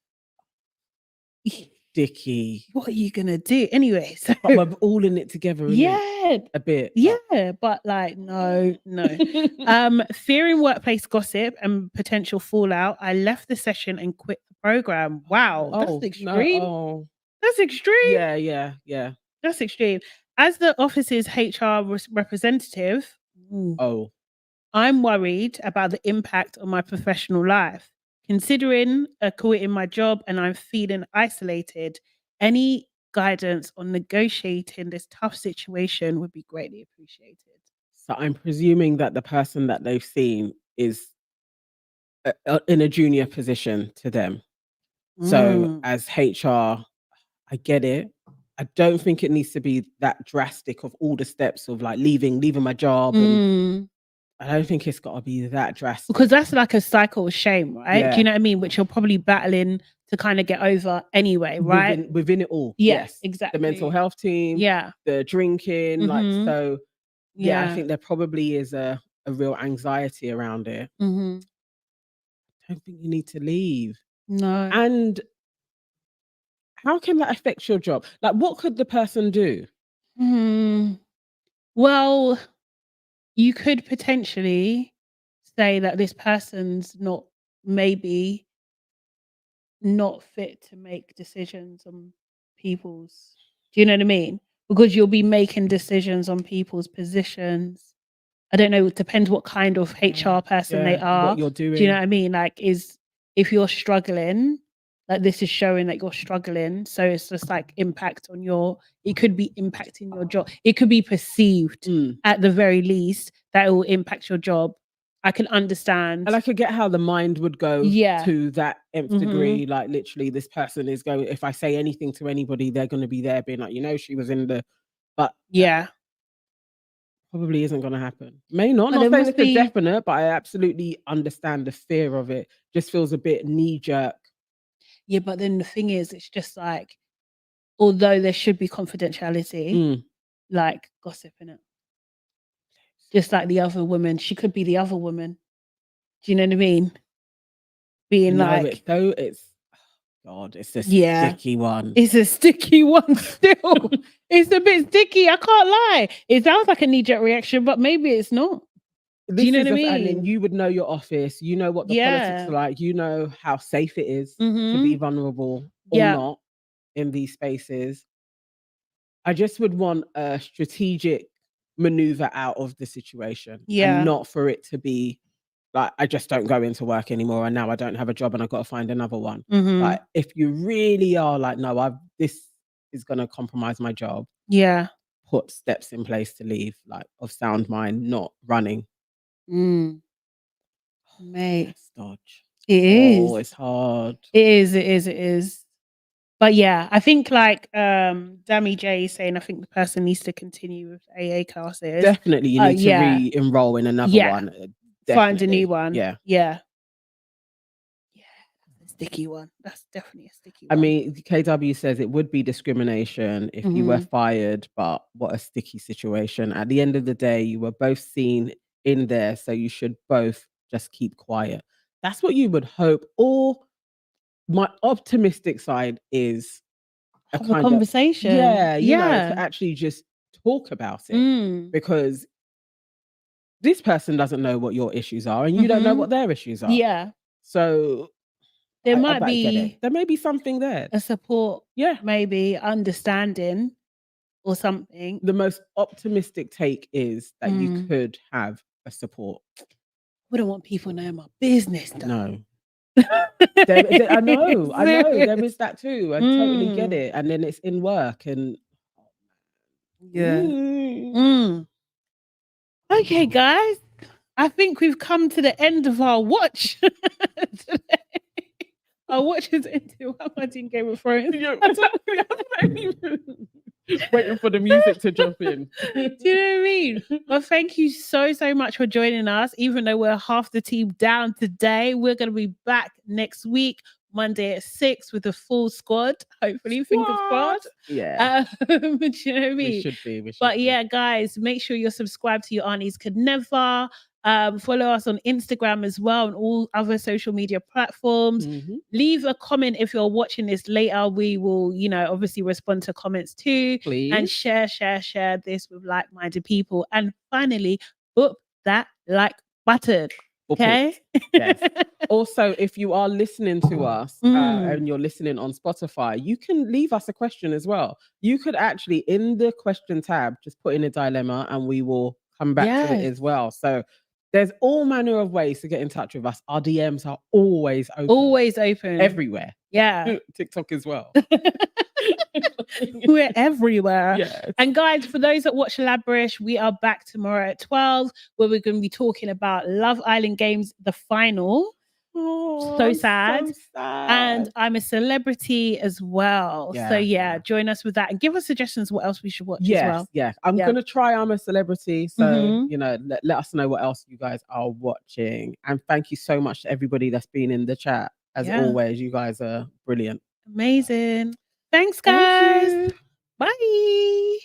Dicky.
What are you gonna do anyway? So,
But we're all in it together, innit?
yeah,
A bit.
yeah, but like no. Fearing workplace gossip and potential fallout, I left the session and quit the program. Wow, that's extreme.
No,
That's extreme.
yeah.
That's extreme. As the office's HR representative,
Oh,
I'm worried about the impact on my professional life. Considering quitting my job and I'm feeling isolated, any guidance on negotiating this tough situation would be greatly appreciated.
so I'm presuming that the person that they've seen is in a junior position to them. So as HR, I get it. I don't think it needs to be that drastic of all the steps of like leaving my job, and I don't think it's got to be that drastic.
Because that's like a cycle of shame, right?
Yeah.
Do you know what I mean? Which you're probably battling to kind of get over anyway, right?
Within it all.
Yeah,
Yes,
exactly.
the mental health team,
Yeah.
the drinking, like so. Yeah, I think there probably is a real anxiety around it. I don't think you need to leave.
No.
And how can that affect your job? Like, what could the person do?
Well, you could potentially say that this person's maybe not fit to make decisions on people's. Do you know what I mean? Because you'll be making decisions on people's positions. I don't know. It depends what kind of HR person they are.
What you're doing.
Do you know what I mean? Like, if you're struggling, like this is showing that you're struggling. So it's just like impact on it could be impacting your job. It could be perceived at the very least that it will impact your job. I can understand.
And I could get how the mind would go to that nth degree. Like literally this person is going, if I say anything to anybody, they're going to be there being like, she was in the, but
yeah.
Probably isn't going to happen. May not.
But
Not saying it's a definite, but I absolutely understand the fear of it. Just feels a bit knee jerk.
Yeah, but then the thing is, it's just like, although there should be confidentiality, like gossip in it. Just like the other woman, she could be the other woman. Do you know what I mean? Being like,
God, it's a sticky one.
It's a sticky one still. It's a bit sticky. I can't lie. It sounds like a knee-jerk reaction, but maybe it's not. Do you know what I mean?
And then you would know your office. You know what the politics are like. You know how safe it is to be vulnerable or not in these spaces. I just would want a strategic maneuver out of the situation. And not for it to be like, I just don't go into work anymore and now I don't have a job and I've got to find another one. Like, if you really are like, no, this is going to compromise my job.
Yeah.
Put steps in place to leave, like of sound mind, not running.
Mate.
Dodge.
It is.
Oh, it's hard.
It is. But yeah, I think like Dammy J is saying, I think the person needs to continue with AA classes.
Definitely, you need to re-enroll in another one. Definitely.
Find a new one.
Yeah.
That's a sticky one. That's definitely a sticky
I
one.
mean, KW says it would be discrimination if you were fired, but what a sticky situation. At the end of the day, you were both seen in there, so you should both just keep quiet. That's what you would hope. Or my optimistic side is
a conversation.
You know, to actually just talk about it, because this person doesn't know what your issues are and you don't know what their issues are.
Yeah.
So
there may
be something there.
A support. Yeah. Maybe understanding or something.
The most optimistic take is that you could have a support.
Wouldn't want people knowing my business though.
No. I know. There is that too. I totally get it. And then it's in work and
Okay, guys. I think we've come to the end of our watch today. Our watch is into how much in Game of Thrones.
Waiting for the music to jump in.
Do you know what I mean? Well, thank you so much for joining us. Even though we're half the team down today, we're going to be back next week, Monday at 6 with a full squad. Hopefully, fingers crossed.
Yeah.
Do you know what I mean?
We should be.
But yeah, guys, make sure you're subscribed to Your Aunties Could Never. Follow us on Instagram as well and all other social media platforms. Leave a comment if you're watching this later. We will, obviously respond to comments too.
Please.
And share this with like-minded people. And finally, boop that like button. Okay.
Yes. Also, if you are listening to us and you're listening on Spotify, you can leave us a question as well. You could actually, in the question tab, just put in a dilemma and we will come back to it as well. So there's all manner of ways to get in touch with us. Our DMs are always open.
Always open.
Everywhere.
Yeah.
TikTok as well.
We're everywhere.
Yes.
And guys, for those that watch Labrish, we are back tomorrow at 12, where we're going to be talking about Love Island Games, the final.
Oh,
so sad.
So sad.
And I'm a celebrity as well.
Yeah,
So join us with that and give us suggestions what else we should watch as well.
Yeah. I'm gonna try I'm a Celebrity. So let us know what else you guys are watching. And thank you so much to everybody that's been in the chat. As always, you guys are brilliant.
Amazing. Thanks, guys.
Thank you.
Bye.